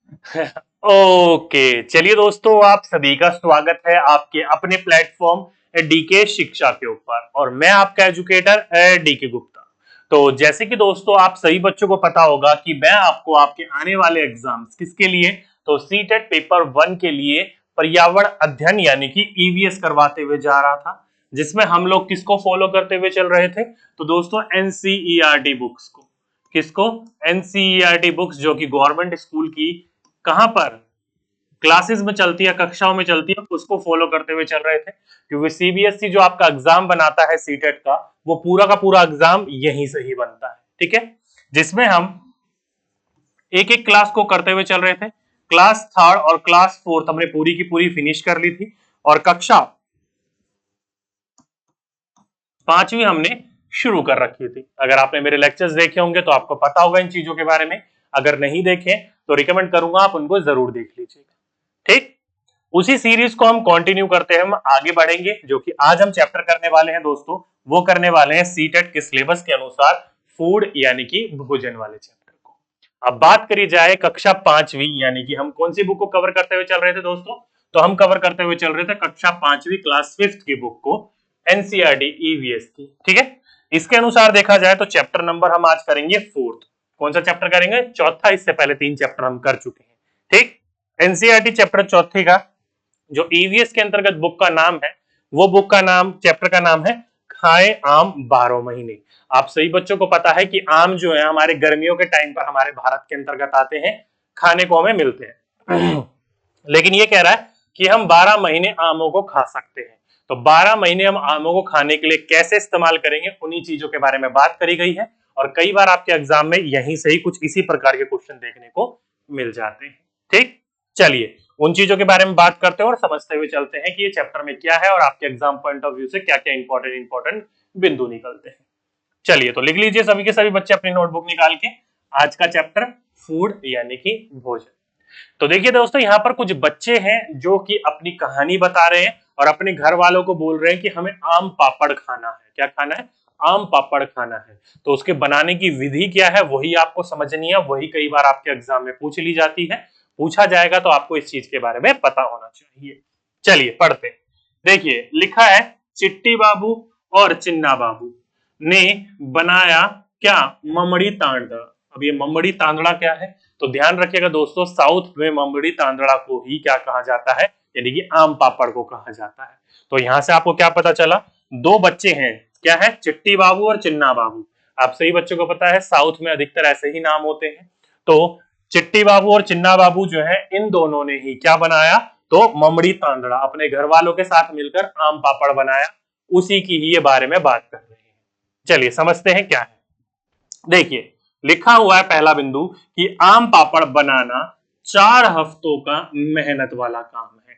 Okay, चलिए दोस्तों, आप सभी का स्वागत है आपके अपने प्लेटफॉर्म डीके शिक्षा के ऊपर। और मैं आपका एजुकेटर डीके गुप्ता। तो जैसे कि दोस्तों आप सभी बच्चों को पता होगा कि मैं आपको आपके आने वाले एग्जाम्स किसके लिए, तो सीटेट पेपर 1 के लिए पर्यावरण अध्ययन यानी कि ईवीएस करवाते हुए जा रहा था, जिसमें हम लोग किसको फॉलो करते हुए चल रहे थे, तो दोस्तों एनसीईआरटी बुक्स को। किसको? एनसीईआरटी बुक्स, जो कि गवर्नमेंट स्कूल की कहां पर क्लासेस में चलती है, कक्षाओं में चलती है, उसको फॉलो करते हुए चल रहे थे। क्योंकि सीबीएसई जो आपका एग्जाम बनाता है सीटेट का, वो पूरा का पूरा एग्जाम यहीं से ही बनता है, ठीक है। जिसमें हम एक एक क्लास को करते हुए चल रहे थे। क्लास थर्ड और क्लास फोर्थ हमने पूरी की पूरी फिनिश कर ली थी, और कक्षा पांचवी हमने शुरू कर रखी थी। अगर आपने मेरे लेक्चर्स देखे होंगे तो आपको पता होगा इन चीजों के बारे में। अगर नहीं देखे तो रिकमेंड करूंगा आप उनको जरूर देख लीजिएगा, ठीक। उसी सीरीज को हम कंटिन्यू करते हैं, हम आगे बढ़ेंगे। जो कि आज हम चैप्टर करने वाले हैं दोस्तों, वो करने वाले हैं सीटेट के सिलेबस के अनुसार फूड यानी कि भोजन वाले चैप्टर को। अब बात करी जाए कक्षा पांचवी, यानी कि हम कौन सी बुक को कवर करते हुए चल रहे थे दोस्तों, तो हम कवर करते हुए चल रहे थे कक्षा पांचवी क्लास फिफ्थ की बुक को, एनसीईआरटी ईवीएस की, ठीक है। इसके अनुसार देखा जाए तो चैप्टर नंबर हम आज करेंगे फोर्थ। कौन सा चैप्टर करेंगे? चौथा। इससे पहले 3 चैप्टर हम कर चुके हैं, ठीक। एनसीईआरटी चैप्टर चौथे का जो ईवीएस के अंतर्गत बुक का नाम है, वो बुक का नाम, चैप्टर का नाम है खाएं आम 12 महीने। आप सही बच्चों को पता है कि आम जो है हमारे गर्मियों के टाइम पर हमारे भारत के अंतर्गत आते हैं, खाने को हमें मिलते हैं। लेकिन ये कह रहा है कि हम 12 महीने आमों को खा सकते हैं। तो 12 महीने हम आमों को खाने के लिए कैसे इस्तेमाल करेंगे, उन्हीं चीजों के बारे में बात करी गई है। और कई बार आपके एग्जाम में यहीं से ही कुछ इसी प्रकार के क्वेश्चन देखने को मिल जाते हैं, ठीक। चलिए उन चीजों के बारे में बात करते हैं और समझते हुए चलते हैं कि ये चैप्टर में क्या है और आपके एग्जाम पॉइंट ऑफ व्यू से क्या क्या इंपॉर्टेंट बिंदु निकलते हैं। चलिए तो लिख लीजिए सभी के सभी बच्चे अपनी नोटबुक निकाल के, आज का चैप्टर फूड यानी कि भोजन। तो देखिए दोस्तों, यहाँ पर कुछ बच्चे हैं जो कि अपनी कहानी बता रहे हैं और अपने घर वालों को बोल रहे हैं कि हमें आम पापड़ खाना है। क्या खाना है? आम पापड़ खाना है। तो उसके बनाने की विधि क्या है वही आपको समझनी है, वही कई बार आपके एग्जाम में पूछ ली जाती है, पूछा जाएगा, तो आपको इस चीज के बारे में पता होना चाहिए। चलिए पढ़ते। देखिए लिखा है, चिट्टी बाबू और चिन्ना बाबू ने बनाया क्या? ममड़ी तांडा। अब ये ममड़ी तांदड़ा क्या है, तो ध्यान रखिएगा दोस्तों, साउथ में ममड़ी तांदड़ा को ही क्या कहा जाता है, यानी कि आम पापड़ को कहा जाता है। तो यहां से आपको क्या पता चला? दो बच्चे हैं, क्या है? चिट्टी बाबू और चिन्ना बाबू। आप सही बच्चों को पता है साउथ में अधिकतर ऐसे ही नाम होते हैं। तो चिट्टी बाबू और चिन्ना बाबू जो है, इन दोनों ने ही क्या बनाया, तो ममड़ी तांदड़ा अपने घर वालों के साथ मिलकर आम पापड़ बनाया। उसी की ही ये बारे में बात कर रहे हैं। चलिए समझते हैं क्या है। देखिए लिखा हुआ है पहला बिंदु कि आम पापड़ बनाना 4 हफ्तों का मेहनत वाला काम है।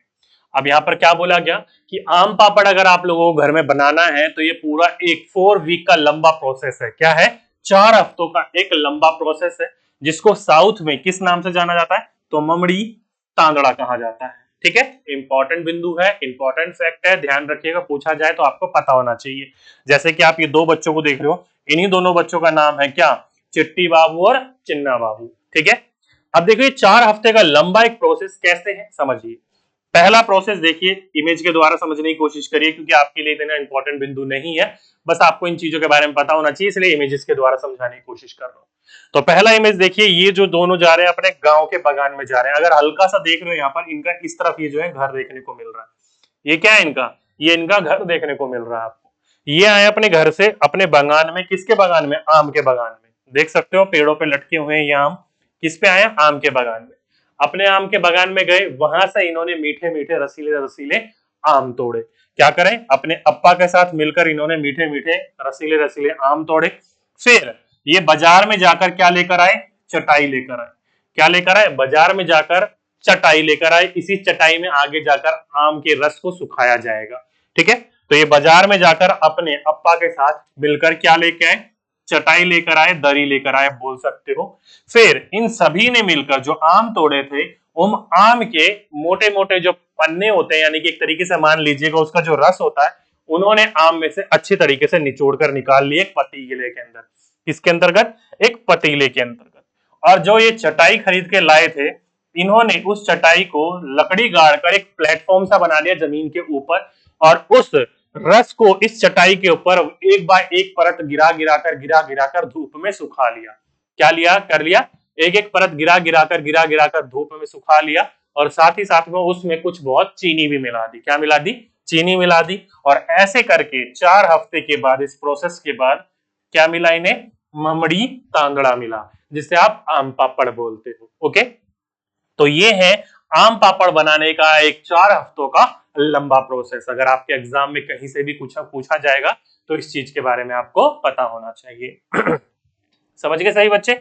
अब यहां पर क्या बोला गया कि आम पापड़ अगर आप लोगों को घर में बनाना है तो ये पूरा एक 4 वीक का लंबा प्रोसेस है। क्या है? 4 हफ्तों का एक लंबा प्रोसेस है, जिसको साउथ में किस नाम से जाना जाता है, तो ममड़ी तांदड़ा कहा जाता है, ठीक है। इंपॉर्टेंट बिंदु है, इंपॉर्टेंट फैक्ट है, ध्यान रखिएगा, पूछा जाए तो आपको पता होना चाहिए। जैसे कि आप ये दो बच्चों को देख रहे हो, इन्हीं दोनों बच्चों का नाम है क्या? चिट्टी बाबू और चिन्ना बाबू, ठीक है। अब देखिए 4 हफ्ते का लंबा एक प्रोसेस कैसे है, समझिए। पहला प्रोसेस देखिए, इमेज के द्वारा समझने की कोशिश करिए, क्योंकि आपके लिए इतना इंपॉर्टेंट बिंदु नहीं है, बस आपको इन चीजों के बारे में पता होना चाहिए, इसलिए इमेजेस के द्वारा समझाने की कोशिश कर रहा हूं। तो पहला इमेज देखिए, ये जो दोनों जा रहे हैं अपने गांव के बगान में जा रहे हैं। अगर हल्का सा देख रहे हो यहाँ पर, इनका इस तरफ ये जो है घर देखने को मिल रहा है। ये क्या है इनका? ये इनका घर देखने को मिल रहा है आपको। ये आए अपने घर से अपने बगान में। किसके बगान में? आम के बगान में। देख सकते हो पेड़ों पे लटके हुए हैं ये आम। किस पे आए? आम के बगान में। अपने आम के बगान में गए, वहां से इन्होंने मीठे मीठे रसीले रसीले आम तोड़े। क्या करें? अपने अप्पा के साथ मिलकर इन्होंने मीठे मीठे रसीले रसीले आम तोड़े। फिर ये बाजार में जाकर क्या लेकर आए? चटाई लेकर आए। क्या लेकर आए? बाजार में जाकर चटाई लेकर आए। इसी चटाई में आगे जाकर आम के रस को सुखाया जाएगा, ठीक है। तो ये बाजार में जाकर अपने अप्पा के साथ मिलकर क्या लेके आए? चटाई लेकर आए, दरी लेकर आए, बोल सकते हो। फिर इन सभी ने मिलकर जो आम तोड़े थे, उन आम के मोटे मोटे जो पन्ने होते हैं, यानी कि एक तरीके से मान लीजिएगा उसका जो रस होता है, उन्होंने आम में से अच्छी तरीके से निचोड़ कर निकाल लिए एक पतीले के अंदर। किसके अंतर्गत? एक पतीले के अंतर्गत। और जो ये चटाई खरीद के लाए थे, इन्होंने उस चटाई को लकड़ी गाड़कर एक प्लेटफॉर्म सा बना दिया जमीन के ऊपर, और उस रस को इस चटाई के ऊपर एक बाय एक परत गिरा गिराकर धूप में सुखा लिया। क्या लिया कर लिया, एक एक परत गिरा गिराकर धूप में सुखा लिया, और साथ ही साथ में उसमें कुछ बहुत चीनी भी मिला दी। क्या मिला दी, चीनी मिला दी। और ऐसे करके 4 हफ्ते के बाद, इस प्रोसेस के बाद क्या मिला इन्हें, ममड़ी तांदड़ा मिला, जिसे आप आम पापड़ बोलते हो। ओके, तो ये है आम पापड़ बनाने का एक 4 हफ्तों का लंबा प्रोसेस। अगर आपके एग्जाम में कहीं से भी कुछ पूछा जाएगा तो इस चीज के बारे में आपको पता होना चाहिए। समझ गए सही बच्चे?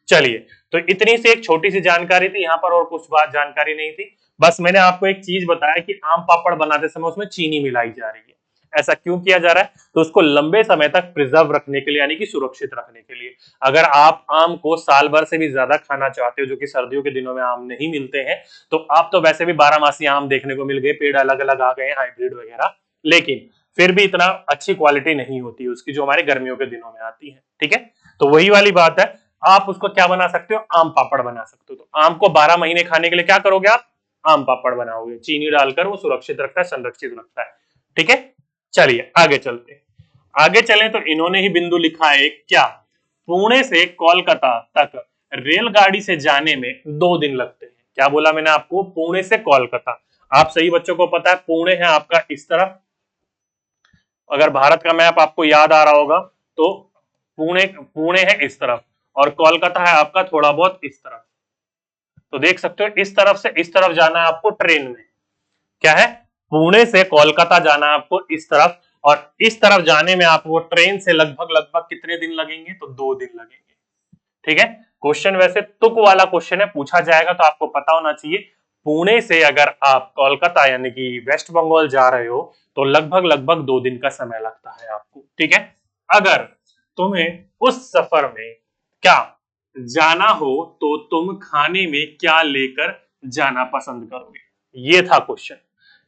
चलिए, तो इतनी सी एक छोटी सी जानकारी थी यहाँ पर, और कुछ बात जानकारी नहीं थी। बस मैंने आपको एक चीज बताया कि आम पापड़ बनाते समय उसमें चीनी मिलाई जा रही है। ऐसा क्यों किया जा रहा है, तो उसको लंबे समय तक प्रिजर्व रखने के लिए, यानी कि सुरक्षित रखने के लिए। अगर आप आम को साल भर से भी ज्यादा खाना चाहते हो, जो कि सर्दियों के दिनों में आम नहीं मिलते हैं, तो आप तो वैसे भी 12 मासी आम देखने को मिल गए, पेड़ अलग अलग आ गए, हाइब्रिड वगैरह, लेकिन फिर भी इतना अच्छी क्वालिटी नहीं होती है उसकी, जो हमारे गर्मियों के दिनों में आती है। ठीक है, तो वही वाली बात है, आप उसको क्या बना सकते हो, आम पापड़ बना सकते हो। तो आम को 12 महीने खाने के लिए क्या करोगे आप, आम पापड़ बनाओगे, चीनी डालकर, वो सुरक्षित रखता है, संरक्षित रखता है। ठीक है, चलिए आगे चलते हैं। आगे चलें तो इन्होंने ही बिंदु लिखा है क्या, पुणे से कोलकाता तक रेलगाड़ी से जाने में 2 दिन लगते हैं। क्या बोला मैंने आपको, पुणे से कोलकाता। आप सही बच्चों को पता है पुणे है आपका इस तरफ, अगर भारत का मैप आपको याद आ रहा होगा तो पुणे पुणे है इस तरफ, और कोलकाता है आपका थोड़ा बहुत इस तरफ। तो देख सकते हो इस तरफ से इस तरफ जाना है आपको ट्रेन में। क्या है, पुणे से कोलकाता जाना है आपको इस तरफ, और इस तरफ जाने में आपको ट्रेन से लगभग लगभग कितने दिन लगेंगे, तो 2 दिन लगेंगे। ठीक है, क्वेश्चन वैसे तुक वाला क्वेश्चन है, पूछा जाएगा तो आपको पता होना चाहिए। पुणे से अगर आप कोलकाता यानी कि वेस्ट बंगाल जा रहे हो तो लगभग लगभग 2 दिन का समय लगता है आपको। ठीक है, अगर तुम्हें उस सफर में क्या जाना हो तो तुम खाने में क्या लेकर जाना पसंद करोगे, ये था क्वेश्चन।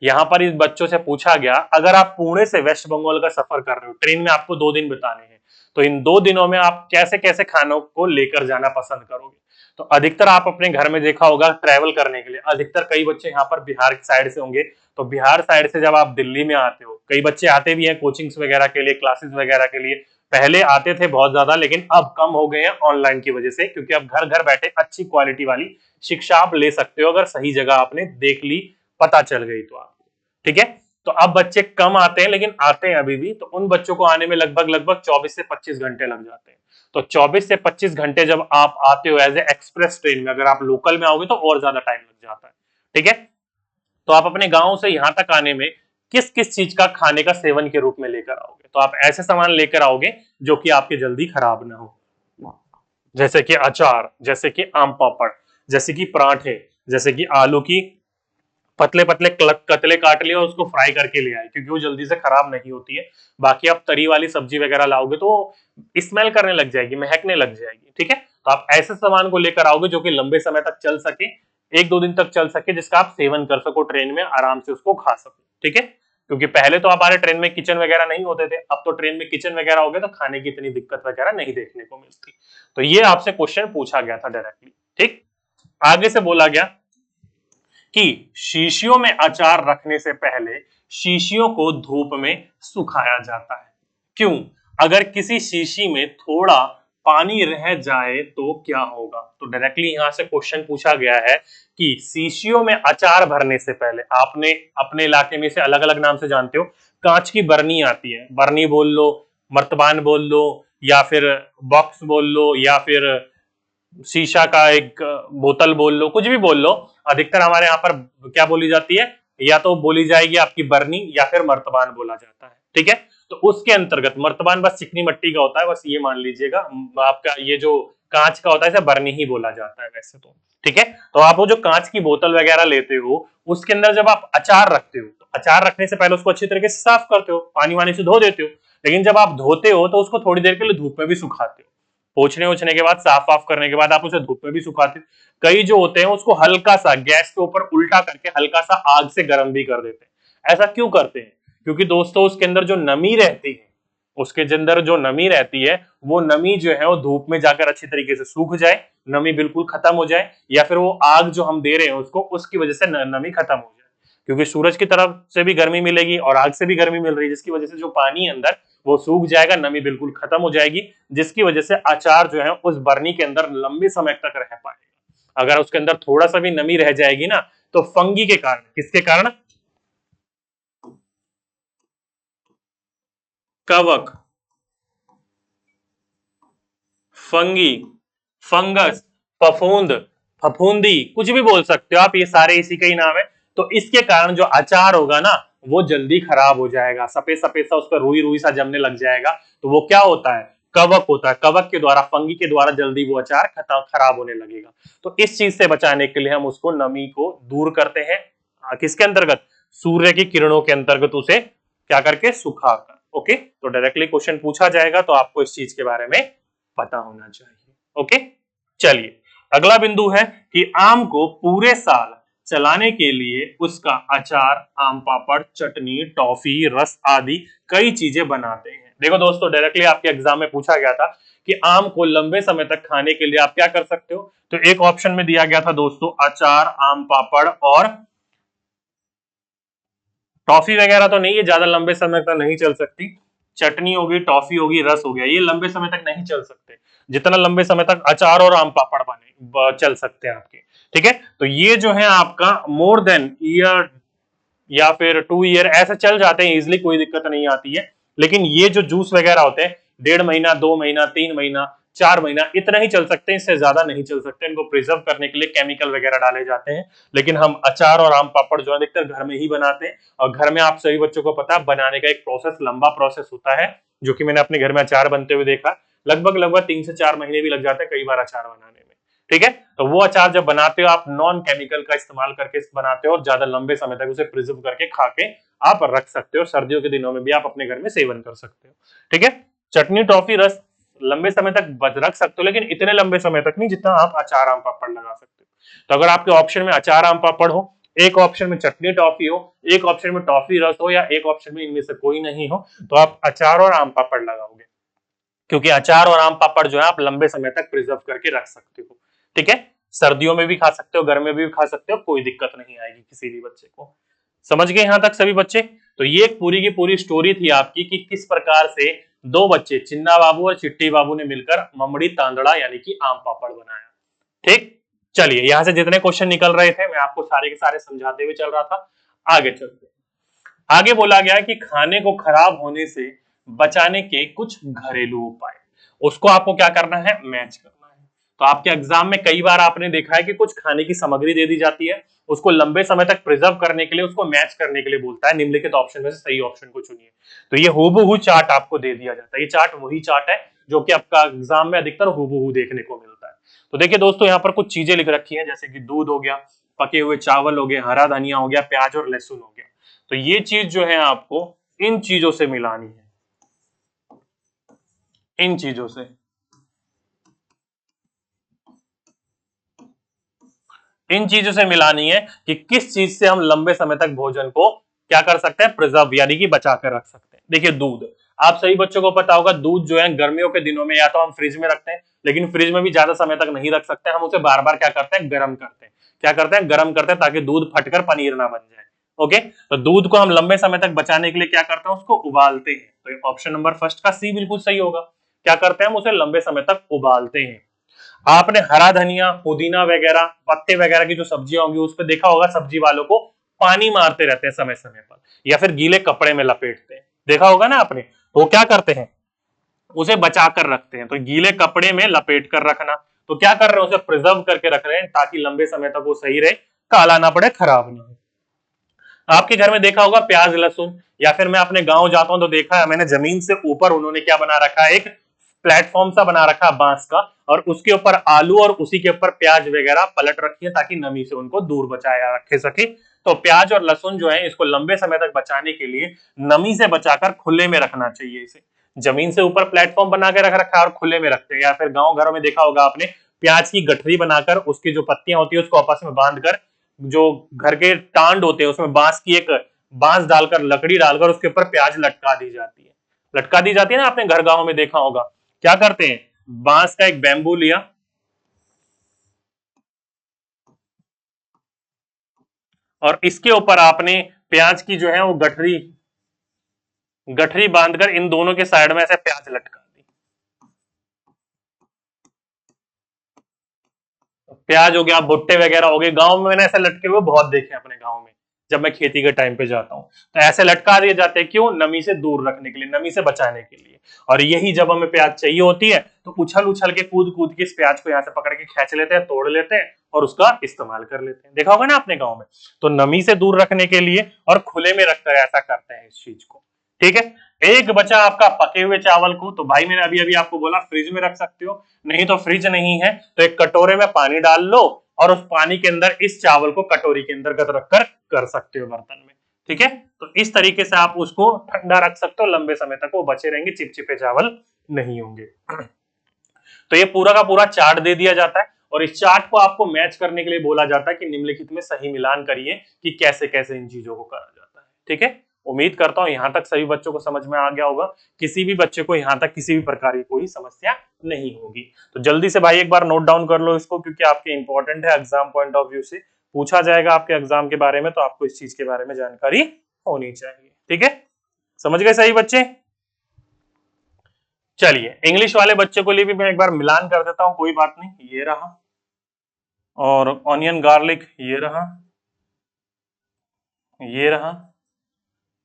यहाँ पर इस बच्चों से पूछा गया, अगर आप पुणे से वेस्ट बंगाल का सफर कर रहे हो, ट्रेन में आपको 2 दिन बिताने हैं, तो इन 2 दिनों में आप कैसे कैसे खानों को लेकर जाना पसंद करोगे। तो अधिकतर आप अपने घर में देखा होगा, ट्रैवल करने के लिए अधिकतर कई बच्चे यहाँ पर बिहार की साइड से होंगे, तो बिहार साइड से जब आप दिल्ली में आते हो, कई बच्चे आते भी हैं कोचिंग्स वगैरह के लिए, क्लासेस वगैरह के लिए। पहले आते थे बहुत ज्यादा, लेकिन अब कम हो गए हैं ऑनलाइन की वजह से, क्योंकि अब घर घर बैठे अच्छी क्वालिटी वाली शिक्षा आप ले सकते हो, अगर सही जगह आपने देख ली, पता चल गई तो आपको। ठीक है, तो अब बच्चे कम आते हैं, लेकिन आते हैं अभी भी, तो उन बच्चों को आने में लगभग लगभग 24 से 25 घंटे लग जाते हैं। तो 24 से 25 घंटे जब आप आते हो एज ए एक्सप्रेस ट्रेन में, अगर आप लोकल में आओगे तो और ज्यादा टाइम लग जाता है। ठीक है, तो आप अपने गांव से यहां तक आने में किस किस चीज का खाने का सेवन के रूप में लेकर आओगे, तो आप ऐसे सामान लेकर आओगे जो कि आपके जल्दी खराब ना हो, जैसे कि अचार, जैसे कि आम पापड़, जैसे कि पराठे, जैसे कि आलू की पतले पतले कतले काट लिए और उसको फ्राई करके ले आए, क्योंकि वो जल्दी से खराब नहीं होती है। बाकी आप तरी वाली सब्जी वगैरह लाओगे तो स्मेल करने लग जाएगी, महकने लग जाएगी। ठीक है, तो आप ऐसे सामान को लेकर आओगे जो कि लंबे समय तक चल सके, 1-2 दिन तक चल सके, जिसका आप सेवन कर सको ट्रेन में, आराम से उसको खा सको। ठीक है, क्योंकि पहले तो हमारे ट्रेन में किचन वगैरह नहीं होते थे, अब तो ट्रेन में किचन वगैरह हो गए, तो खाने की इतनी दिक्कत वगैरह नहीं देखने को मिलती। तो ये आपसे क्वेश्चन पूछा गया था डायरेक्टली। ठीक, आगे से बोला गया कि शीशियों में अचार रखने से पहले शीशियों को धूप में सुखाया जाता है। क्यों, अगर किसी शीशी में थोड़ा पानी रह जाए तो क्या होगा। तो डायरेक्टली यहां से क्वेश्चन पूछा गया है कि शीशियों में अचार भरने से पहले, आपने अपने इलाके में से अलग अलग नाम से जानते हो, कांच की बरनी आती है, बरनी बोल लो, मर्तबान बोल लो, या फिर बॉक्स बोल लो, या फिर शीशा का एक बोतल बोल लो, कुछ भी बोल लो। अधिकतर हमारे यहाँ पर क्या बोली जाती है, या तो बोली जाएगी आपकी बरनी या फिर मर्तबान बोला जाता है। ठीक है, तो उसके अंतर्गत मर्तबान बस चिकनी मिट्टी का होता है, बस ये मान लीजिएगा। आपका ये जो कांच का होता है इसे बरनी ही बोला जाता है वैसे तो। ठीक है, तो आप वो जो कांच की बोतल वगैरह लेते हो, उसके अंदर जब आप अचार रखते हो, तो अचार रखने से पहले उसको अच्छी तरीके से साफ करते हो, पानी वानी से धो देते हो, लेकिन जब आप धोते हो तो उसको थोड़ी देर के लिए धूप में भी सुखाते हो। पोछने ओछने के बाद, साफ वाफ करने के बाद आप उसे धूप में भी सुखाते। कई जो होते हैं उसको हल्का सा गैस के ऊपर उल्टा करके हल्का सा आग से गर्म भी कर देते हैं। ऐसा क्यों करते हैं, क्योंकि दोस्तों उसके अंदर जो नमी रहती है उसके अंदर जो नमी रहती है वो नमी जो है वो धूप में जाकर अच्छी तरीके से सूख जाए, नमी बिल्कुल खत्म हो जाए, या फिर वो आग जो हम दे रहे हैं उसको, उसकी वजह से नमी खत्म हो जाए, क्योंकि सूरज की तरफ से भी गर्मी मिलेगी और आग से भी गर्मी मिल रही है, जिसकी वजह से जो पानी है अंदर वो सूख जाएगा, नमी बिल्कुल खत्म हो जाएगी, जिसकी वजह से अचार जो है उस बरनी के अंदर लंबे समय तक रह पाएगा। अगर उसके अंदर थोड़ा सा भी नमी रह जाएगी ना, तो फंगी के कारण, किसके कारण, कवक, फंगी, फंगस, फफूंद, फफूंदी, कुछ भी बोल सकते हो आप, ये सारे इसी का ही नाम है। तो इसके कारण जो अचार होगा ना वो जल्दी खराब हो जाएगा, सफेद सफेद सा उस पर रुई रुई सा जमने लग जाएगा, तो वो क्या होता है, कवक होता है, कवक के द्वारा, फंगी के द्वारा जल्दी वो अचार खराब होने लगेगा। तो इस चीज से बचाने के लिए हम उसको, नमी को दूर करते हैं, किसके अंतर्गत, सूर्य की किरणों के अंतर्गत उसे क्या करके, सुखाकर। ओके, तो डायरेक्टली क्वेश्चन पूछा जाएगा तो आपको इस चीज के बारे में पता होना चाहिए। ओके, चलिए अगला बिंदु है कि आम को पूरे साल चलाने के लिए उसका अचार, आम पापड़, चटनी, टॉफी, रस आदि कई चीजें बनाते हैं। देखो दोस्तों, डायरेक्टली आपके एग्जाम में पूछा गया था कि आम को लंबे समय तक खाने के लिए आप क्या कर सकते हो, तो एक ऑप्शन में दिया गया था दोस्तों अचार, आम पापड़ और टॉफी वगैरह तो नहीं, ये ज्यादा लंबे समय तक नहीं चल सकती, चटनी होगी, टॉफी होगी, रस हो गया, ये लंबे समय तक नहीं चल सकते, जितना लंबे समय तक अचार और आम पापड़ बने चल सकते हैं आपके। ठीक है, तो ये जो है आपका मोर देन ईयर या फिर 2 ईयर ऐसे चल जाते हैं इजिली, कोई दिक्कत नहीं आती है। लेकिन ये जो जूस वगैरह होते हैं 1.5 महीना, 2 महीना, 3 महीना, 4 महीना, इतना ही चल सकते हैं, इससे ज्यादा नहीं चल सकते। इनको प्रिजर्व करने के लिए केमिकल वगैरह डाले जाते हैं। लेकिन हम अचार और आम पापड़ जो है अधिकतर घर में ही बनाते हैं, और घर में आप सभी बच्चों को पता है बनाने का एक प्रोसेस, लंबा प्रोसेस होता है, जो कि मैंने अपने घर में अचार बनते हुए देखा, लगभग 3 से 4 महीने भी लग जाते हैं कई बार अचार बनाने में। ठीक है, तो वो अचार जब बनाते हो आप नॉन केमिकल का इस्तेमाल करके बनाते हो, और ज्यादा लंबे समय तक उसे प्रिजर्व करके खा के आप रख सकते हो, सर्दियों के दिनों में भी आप अपने घर में सेवन कर सकते हो। ठीक है, चटनी, टॉफी, रस लंबे समय तक रख सकते हो, लेकिन इतने लंबे समय तक नहीं जितना आप अचार, आम पापड़ लगा सकते हो। तो अगर आपके ऑप्शन में अचार, आम पापड़ हो, एक ऑप्शन में चटनी टॉफी हो, एक ऑप्शन में टॉफी रस हो, या एक ऑप्शन में इनमें से कोई नहीं हो, तो आप अचार और आम पापड़ लगाओगे, क्योंकि अचार और आम पापड़ जो है आप लंबे समय तक प्रिजर्व करके रख सकते हो। ठीक है, सर्दियों में भी खा सकते हो, गर्मी में भी खा सकते हो, कोई दिक्कत नहीं आएगी किसी भी बच्चे को। समझ गए यहां तक सभी बच्चे? तो ये एक पूरी की पूरी स्टोरी थी आपकी कि किस प्रकार से दो बच्चे, चिन्ना बाबू और चिट्टी बाबू ने मिलकर ममड़ी तांदड़ा यानी कि आम पापड़ बनाया। ठीक, चलिए यहां से जितने क्वेश्चन निकल रहे थे मैं आपको सारे के सारे समझाते हुए चल रहा था। आगे चलते, आगे बोला गया कि खाने को खराब होने से बचाने के कुछ घरेलू उपाय, उसको आपको क्या करना है, मैच करना है। तो आपके एग्जाम में कई बार आपने देखा है कि कुछ खाने की सामग्री दे दी जाती है, उसको लंबे समय तक प्रिजर्व करने के लिए, उसको मैच करने के लिए बोलता है निम्नलिखित ऑप्शन में से सही ऑप्शन को चुनिए। तो ये हूबहू चार्ट आपको दे दिया जाता है, ये चार्ट वही चार्ट है जो कि आपका एग्जाम में अधिकतर हूबहू देखने को मिलता है। तो देखिए दोस्तों, यहाँ पर कुछ चीजें लिख रखी है, जैसे कि दूध हो गया, पके हुए चावल हो गए, हरा धनिया हो गया, प्याज और लहसुन हो गया। तो ये चीज जो है आपको इन चीजों से मिलानी है, इन चीजों से, इन चीजों से मिलानी है कि किस चीज से हम लंबे समय तक भोजन को क्या कर सकते हैं, प्रिजर्व यानी कि बचा कर रख सकते हैं। देखिए दूध, आप सही बच्चों को पता होगा, दूध जो है गर्मियों के दिनों में या तो हम फ्रिज में रखते हैं, लेकिन फ्रिज में भी ज्यादा समय तक नहीं रख सकते, हम उसे बार बार क्या करते हैं, गर्म करते हैं। क्या करते हैं, गर्म करते हैं, ताकि दूध फटकर पनीर ना बन जाए। ओके, तो दूध को हम लंबे समय तक बचाने के लिए क्या करते हैं, उसको उबालते हैं। तो ऑप्शन नंबर फर्स्ट का सी बिल्कुल सही होगा। क्या करते हैं, हम उसे लंबे समय तक उबालते हैं। आपने हरा धनिया, पुदीना वगैरह, पत्ते वगैरह की जो सब्जियां होंगी उस पर देखा होगा, सब्जी वालों को पानी मारते रहते हैं समय समय पर, या फिर गीले कपड़े में लपेटते हैं, देखा होगा ना आपने। तो क्या करते हैं, उसे बचा कर रखते हैं। तो गीले कपड़े में लपेट कर रखना, तो क्या कर रहे हैं, उसे प्रिजर्व करके रख रहे हैं ताकि लंबे समय तक वो सही रहे, काला ना पड़े, खराब ना हो। आपके घर में देखा होगा प्याज, लहसुन, या फिर मैं अपने गांव जाता हूं तो देखा है मैंने, जमीन से ऊपर उन्होंने क्या बना रखा है, एक प्लेटफॉर्म सा बना रखा है बांस का, और उसके ऊपर आलू और उसी के ऊपर प्याज वगैरह पलट रखी है ताकि नमी से उनको दूर बचाया रखे सके। तो प्याज और लहसुन जो है इसको लंबे समय तक बचाने के लिए नमी से बचाकर खुले में रखना चाहिए। इसे जमीन से ऊपर प्लेटफॉर्म बना के रख रखा है और खुले में रखते हैं, या फिर गांव घरों में देखा होगा आपने, प्याज की गठरी बनाकर उसकी जो पत्तियां होती है उसको आपस में बांधकर, जो घर के टांड होते हैं उसमें बांस डालकर, लकड़ी डालकर उसके ऊपर प्याज लटका दी जाती है। लटका दी जाती है ना, आपने घर गांव में देखा होगा। क्या करते हैं, बांस का एक बैम्बू लिया और इसके ऊपर आपने प्याज की जो है वो गठरी गठरी बांधकर इन दोनों के साइड में ऐसे प्याज लटका दी। प्याज हो गया, भुट्टे वगैरह हो गए, गांव में मैंने ऐसे लटके हुए बहुत देखे अपने गांव में, जब मैं खेती के टाइम पे जाता हूँ। तो ऐसे लटका दिए जाते हैं, क्यों, नमी से दूर रखने के लिए, नमी से बचाने के लिए। और यही जब हमें प्याज चाहिए होती है तो उछल उछल के कूद कूद के इस प्याज को यहाँ से पकड़ के खींच लेते हैं, तोड़ लेते हैं और उसका इस्तेमाल कर लेते हैं। देखा होगा ना आपने गाँव में। तो नमी से दूर रखने के लिए और खुले में रखकर ऐसा करते हैं इस चीज को। ठीक है। एक बचा आपका पके हुए चावल को, तो भाई मैंने अभी अभी आपको बोला फ्रिज में रख सकते हो, नहीं तो फ्रिज नहीं है तो एक कटोरे में पानी डाल लो और उस पानी के अंदर इस चावल को कटोरी के अंतर्गत रखकर कर सकते हो बर्तन में। ठीक है। तो इस तरीके से आप उसको ठंडा रख सकते हो, लंबे समय तक वो बचे रहेंगे, चिपचिपे चावल नहीं होंगे। तो ये पूरा का पूरा चार्ट दे दिया जाता है और इस चार्ट को आपको मैच करने के लिए बोला जाता है कि निम्नलिखित में सही मिलान करिए कि कैसे कैसे इन चीजों को करा जाता है। ठीक है। उम्मीद करता हूं यहां तक सभी बच्चों को समझ में आ गया होगा, किसी भी बच्चे को यहां तक किसी भी प्रकार की कोई समस्या नहीं होगी। तो जल्दी से भाई एक बार नोट डाउन कर लो इसको, क्योंकि आपके इंपॉर्टेंट है, एग्जाम पॉइंट ऑफ व्यू से पूछा जाएगा आपके एग्जाम के बारे में, तो आपको इस चीज के बारे में जानकारी होनी चाहिए। ठीक है। समझ गए सही बच्चे। चलिए इंग्लिश वाले बच्चे को लिए भी मैं एक बार मिलान कर देता हूं, कोई बात नहीं। ये रहा, और ऑनियन गार्लिक ये रहा, ये रहा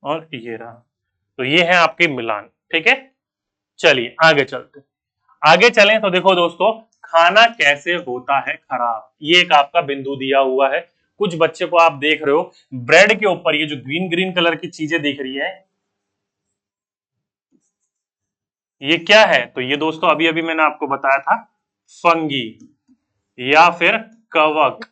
और ये रहा। तो ये है आपके मिलान। ठीक है। चलिए आगे चलते, आगे चलें तो देखो दोस्तों, खाना कैसे होता है खराब, ये एक आपका बिंदु दिया हुआ है। कुछ बच्चे को आप देख रहे हो ब्रेड के ऊपर ये जो ग्रीन ग्रीन कलर की चीजें दिख रही है, ये क्या है, तो ये दोस्तों अभी अभी मैंने आपको बताया था, फंगी या फिर कवक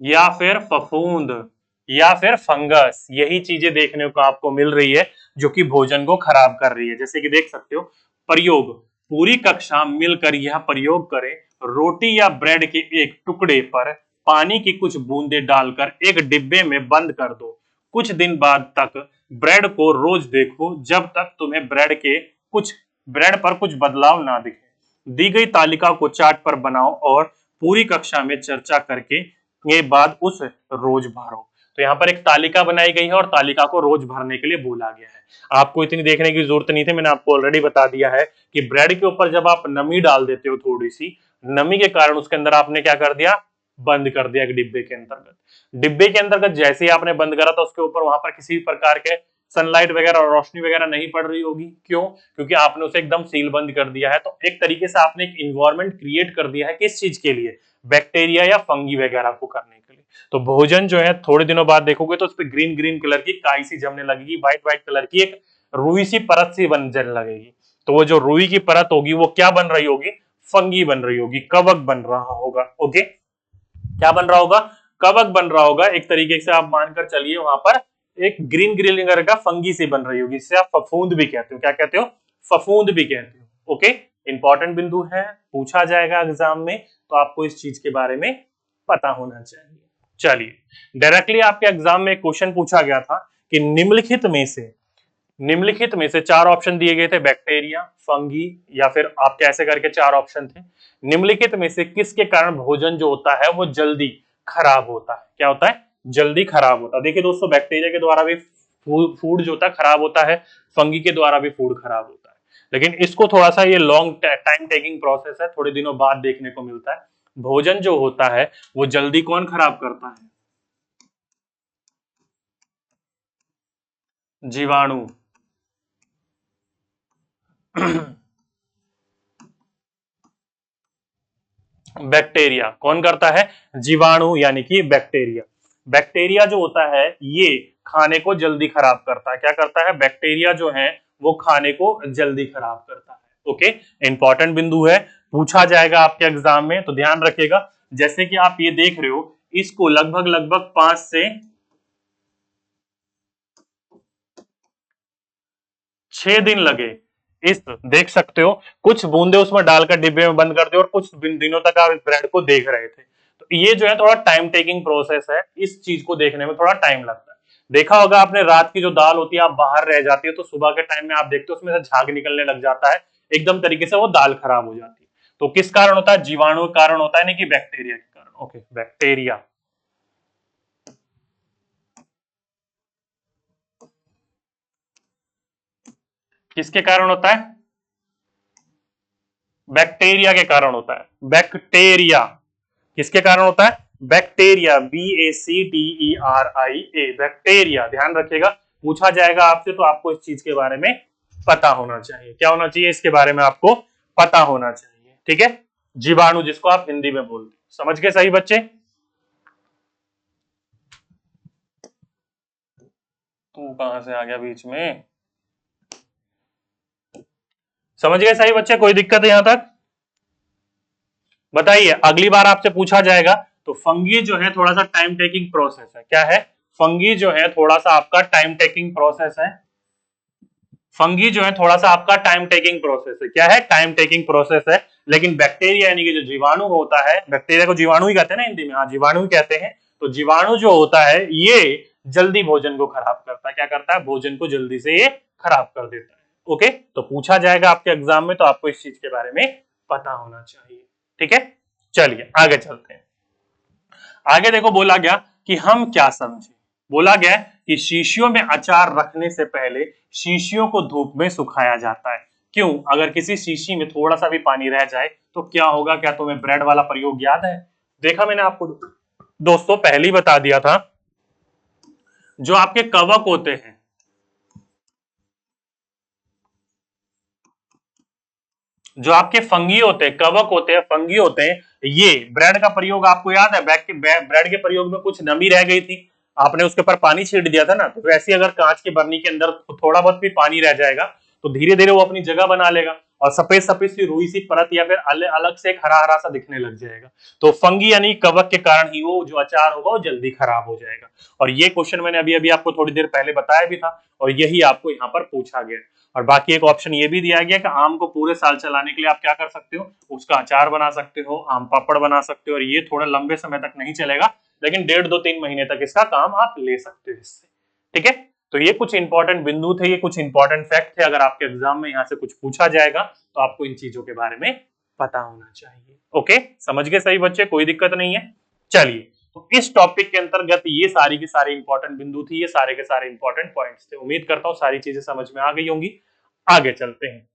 या फिर फफूंद या फिर फंगस, यही चीजें देखने को आपको मिल रही है जो कि भोजन को खराब कर रही है। जैसे कि देख सकते हो, प्रयोग, पूरी कक्षा मिलकर यह प्रयोग करें, रोटी या ब्रेड के एक टुकड़े पर पानी की कुछ बूंदें डालकर एक डिब्बे में बंद कर दो, कुछ दिन बाद तक ब्रेड को रोज देखो जब तक तुम्हें ब्रेड पर कुछ बदलाव ना दिखे। दी गई तालिका को चार्ट पर बनाओ और पूरी कक्षा में चर्चा करके के बाद उस रोज भरो। तो यहाँ पर एक तालिका बनाई गई है और तालिका को रोज भरने के लिए बोला गया है। आपको इतनी देखने की जरूरत नहीं थी, मैंने आपको ऑलरेडी बता दिया है कि ब्रेड के ऊपर जब आप नमी डाल देते हो, थोड़ी सी नमी के कारण उसके अंदर आपने क्या कर दिया, बंद कर दिया एक डिब्बे के अंतर्गत। डिब्बे के अंतर्गत जैसे ही आपने बंद करा तो उसके ऊपर वहां पर किसी भी प्रकार के सनलाइट वगैरह और रोशनी वगैरह नहीं पड़ रही होगी। क्यों, क्योंकि आपने उसे एकदम सील बंद कर दिया है। तो एक तरीके से आपने एक इन्वायरमेंट क्रिएट कर दिया है, किस चीज के लिए, बैक्टीरिया या फंगी वगैरह को करने के लिए। तो भोजन जो है थोड़े दिनों बाद देखोगे तो उस पर ग्रीन ग्रीन कलर की काई सी जमने लगेगी, व्हाइट व्हाइट कलर की एक रुई सी परत सी बन जन लगेगी। तो वो जो रुई की परत होगी वो क्या बन रही होगी, फंगी बन रही होगी, कवक बन रहा होगा। ओके, क्या बन रहा होगा, कवक बन रहा होगा। एक तरीके से आप मानकर चलिए वहां पर एक ग्रीन ग्रीन कलर का फंगी से बन रही होगी, जिसे आप फफूंद भी कहते हो। क्या कहते हो, फफूंद भी कहते हो। ओके, इंपॉर्टेंट बिंदु है, पूछा जाएगा एग्जाम में, तो आपको इस चीज के बारे में पता होना चाहिए। चलिए डायरेक्टली आपके एग्जाम में क्वेश्चन पूछा गया था कि निम्नलिखित में से चार ऑप्शन दिए गए थे, बैक्टीरिया, फंगी या फिर आप कैसे करके चार ऑप्शन थे, निम्नलिखित में से किसके कारण भोजन जो होता है वो जल्दी खराब होता है। क्या होता है, जल्दी खराब होता है। देखिए दोस्तों, बैक्टीरिया के द्वारा भी फूड जो होता है खराब होता है, फंगी के द्वारा भी फूड खराब होता है, लेकिन इसको थोड़ा सा ये लॉन्ग टाइम टेकिंग प्रोसेस है, थोड़े दिनों बाद देखने को मिलता है। भोजन जो होता है वो जल्दी कौन खराब करता है, जीवाणु। बैक्टीरिया कौन करता है, जीवाणु यानी कि बैक्टीरिया। बैक्टीरिया जो होता है ये खाने को जल्दी खराब करता है। क्या करता है, बैक्टीरिया जो है वो खाने को जल्दी खराब करता है। ओके, इंपॉर्टेंट बिंदु है, पूछा जाएगा आपके एग्जाम में, तो ध्यान रखिएगा। जैसे कि आप ये देख रहे हो, इसको लगभग लगभग 5 से 6 दिन लगे। इस देख सकते हो, कुछ बूंदे उसमें डालकर डिब्बे में बंद कर दिए और कुछ दिनों तक आप इस ब्रेड को देख रहे थे। तो ये जो है थोड़ा टाइम टेकिंग प्रोसेस है, इस चीज को देखने में थोड़ा टाइम लगता है। देखा होगा आपने, रात की जो दाल होती है आप बाहर रह जाती है तो सुबह के टाइम में आप देखते हो उसमें से झाग निकलने लग जाता है, एकदम तरीके से वो दाल खराब हो जाती है। तो किस कारण होता है? जीवाणु के कारण होता है, नहीं कि बैक्टीरिया के कारण। Okay, bacteria. किसके कारण होता है? बैक्टीरिया के कारण होता है। बैक्टीरिया किसके कारण होता है? Bacteria, BACTERIA, bacteria. ध्यान रखिएगा, पूछा जाएगा आपसे तो आपको इस चीज के बारे में पता होना चाहिए। क्या होना चाहिए? इसके बारे में आपको पता होना चाहिए। ठीक है, जीवाणु जिसको आप हिंदी में बोलते हैं। समझ गए सही बच्चे? तू कहां से आ गया बीच में? समझ गए सही बच्चे? कोई दिक्कत है यहां तक? बताइए, अगली बार आपसे पूछा जाएगा तो फंगी जो है थोड़ा सा टाइम टेकिंग प्रोसेस है। क्या है? फंगी जो है थोड़ा सा आपका टाइम टेकिंग प्रोसेस है। फंगी जो है थोड़ा सा आपका टाइम टेकिंग प्रोसेस है। क्या है? टाइम टेकिंग प्रोसेस है। लेकिन बैक्टीरिया यानी कि जो जीवाणु होता है, बैक्टीरिया को जीवाणु ही कहते हैं ना हिंदी में, हाँ जीवाणु ही कहते हैं। तो जीवाणु जो होता है ये जल्दी भोजन को खराब करता है। क्या करता है? भोजन को जल्दी से ये खराब कर देता है। ओके, तो पूछा जाएगा आपके एग्जाम में तो आपको इस चीज के बारे में पता होना चाहिए। ठीक है, चलिए आगे चलते हैं। आगे देखो, बोला गया कि हम क्या समझे। बोला गया कि शीशियों में अचार रखने से पहले शीशियों को धूप में सुखाया जाता है। क्यों? अगर किसी शीशी में थोड़ा सा भी पानी रह जाए तो क्या होगा? क्या तुम्हें ब्रेड वाला प्रयोग याद है? देखा मैंने आपको दोस्तों पहले ही बता दिया था, जो आपके कवक होते हैं, जो आपके फंगी होते हैं, कवक होते हैं, फंगी होते हैं, ये ब्रेड का प्रयोग आपको याद है? ब्रेड के प्रयोग में कुछ नमी रह गई थी, आपने उसके ऊपर पानी छीट दिया था ना। तो वैसे अगर कांच के बर्नी के अंदर थोड़ा बहुत भी पानी रह जाएगा तो धीरे धीरे वो अपनी जगह बना लेगा और सफेद सफेद सी रुई सी परत या फिर अलग से एक हरा हरा सा दिखने लग जाएगा। तो फंगी यानी कवक के कारण ही वो जो अचार होगा वो जल्दी खराब हो जाएगा। और ये क्वेश्चन मैंने अभी अभी आपको थोड़ी देर पहले बताया भी था और यही आपको यहाँ पर पूछा गया। और बाकी एक ऑप्शन ये भी दिया गया कि आम को पूरे साल चलाने के लिए आप क्या कर सकते हो? उसका अचार बना सकते हो, आम पापड़ बना सकते हो। और ये थोड़ा लंबे समय तक नहीं चलेगा, लेकिन 1.5-2-3 महीने तक इसका काम आप ले सकते हो इससे। ठीक है, तो ये कुछ इंपॉर्टेंट बिंदु थे, ये कुछ इंपॉर्टेंट फैक्ट थे। अगर आपके एग्जाम में यहाँ से कुछ पूछा जाएगा तो आपको इन चीजों के बारे में पता होना चाहिए। ओके, समझ गए सही बच्चे? कोई दिक्कत नहीं है। चलिए, तो इस टॉपिक के अंतर्गत ये सारी की सारी इंपॉर्टेंट बिंदु थी, ये सारे के सारे इंपॉर्टेंट पॉइंट्स थे। उम्मीद करता हूँ सारी चीजें समझ में आ गई होंगी। आगे चलते हैं।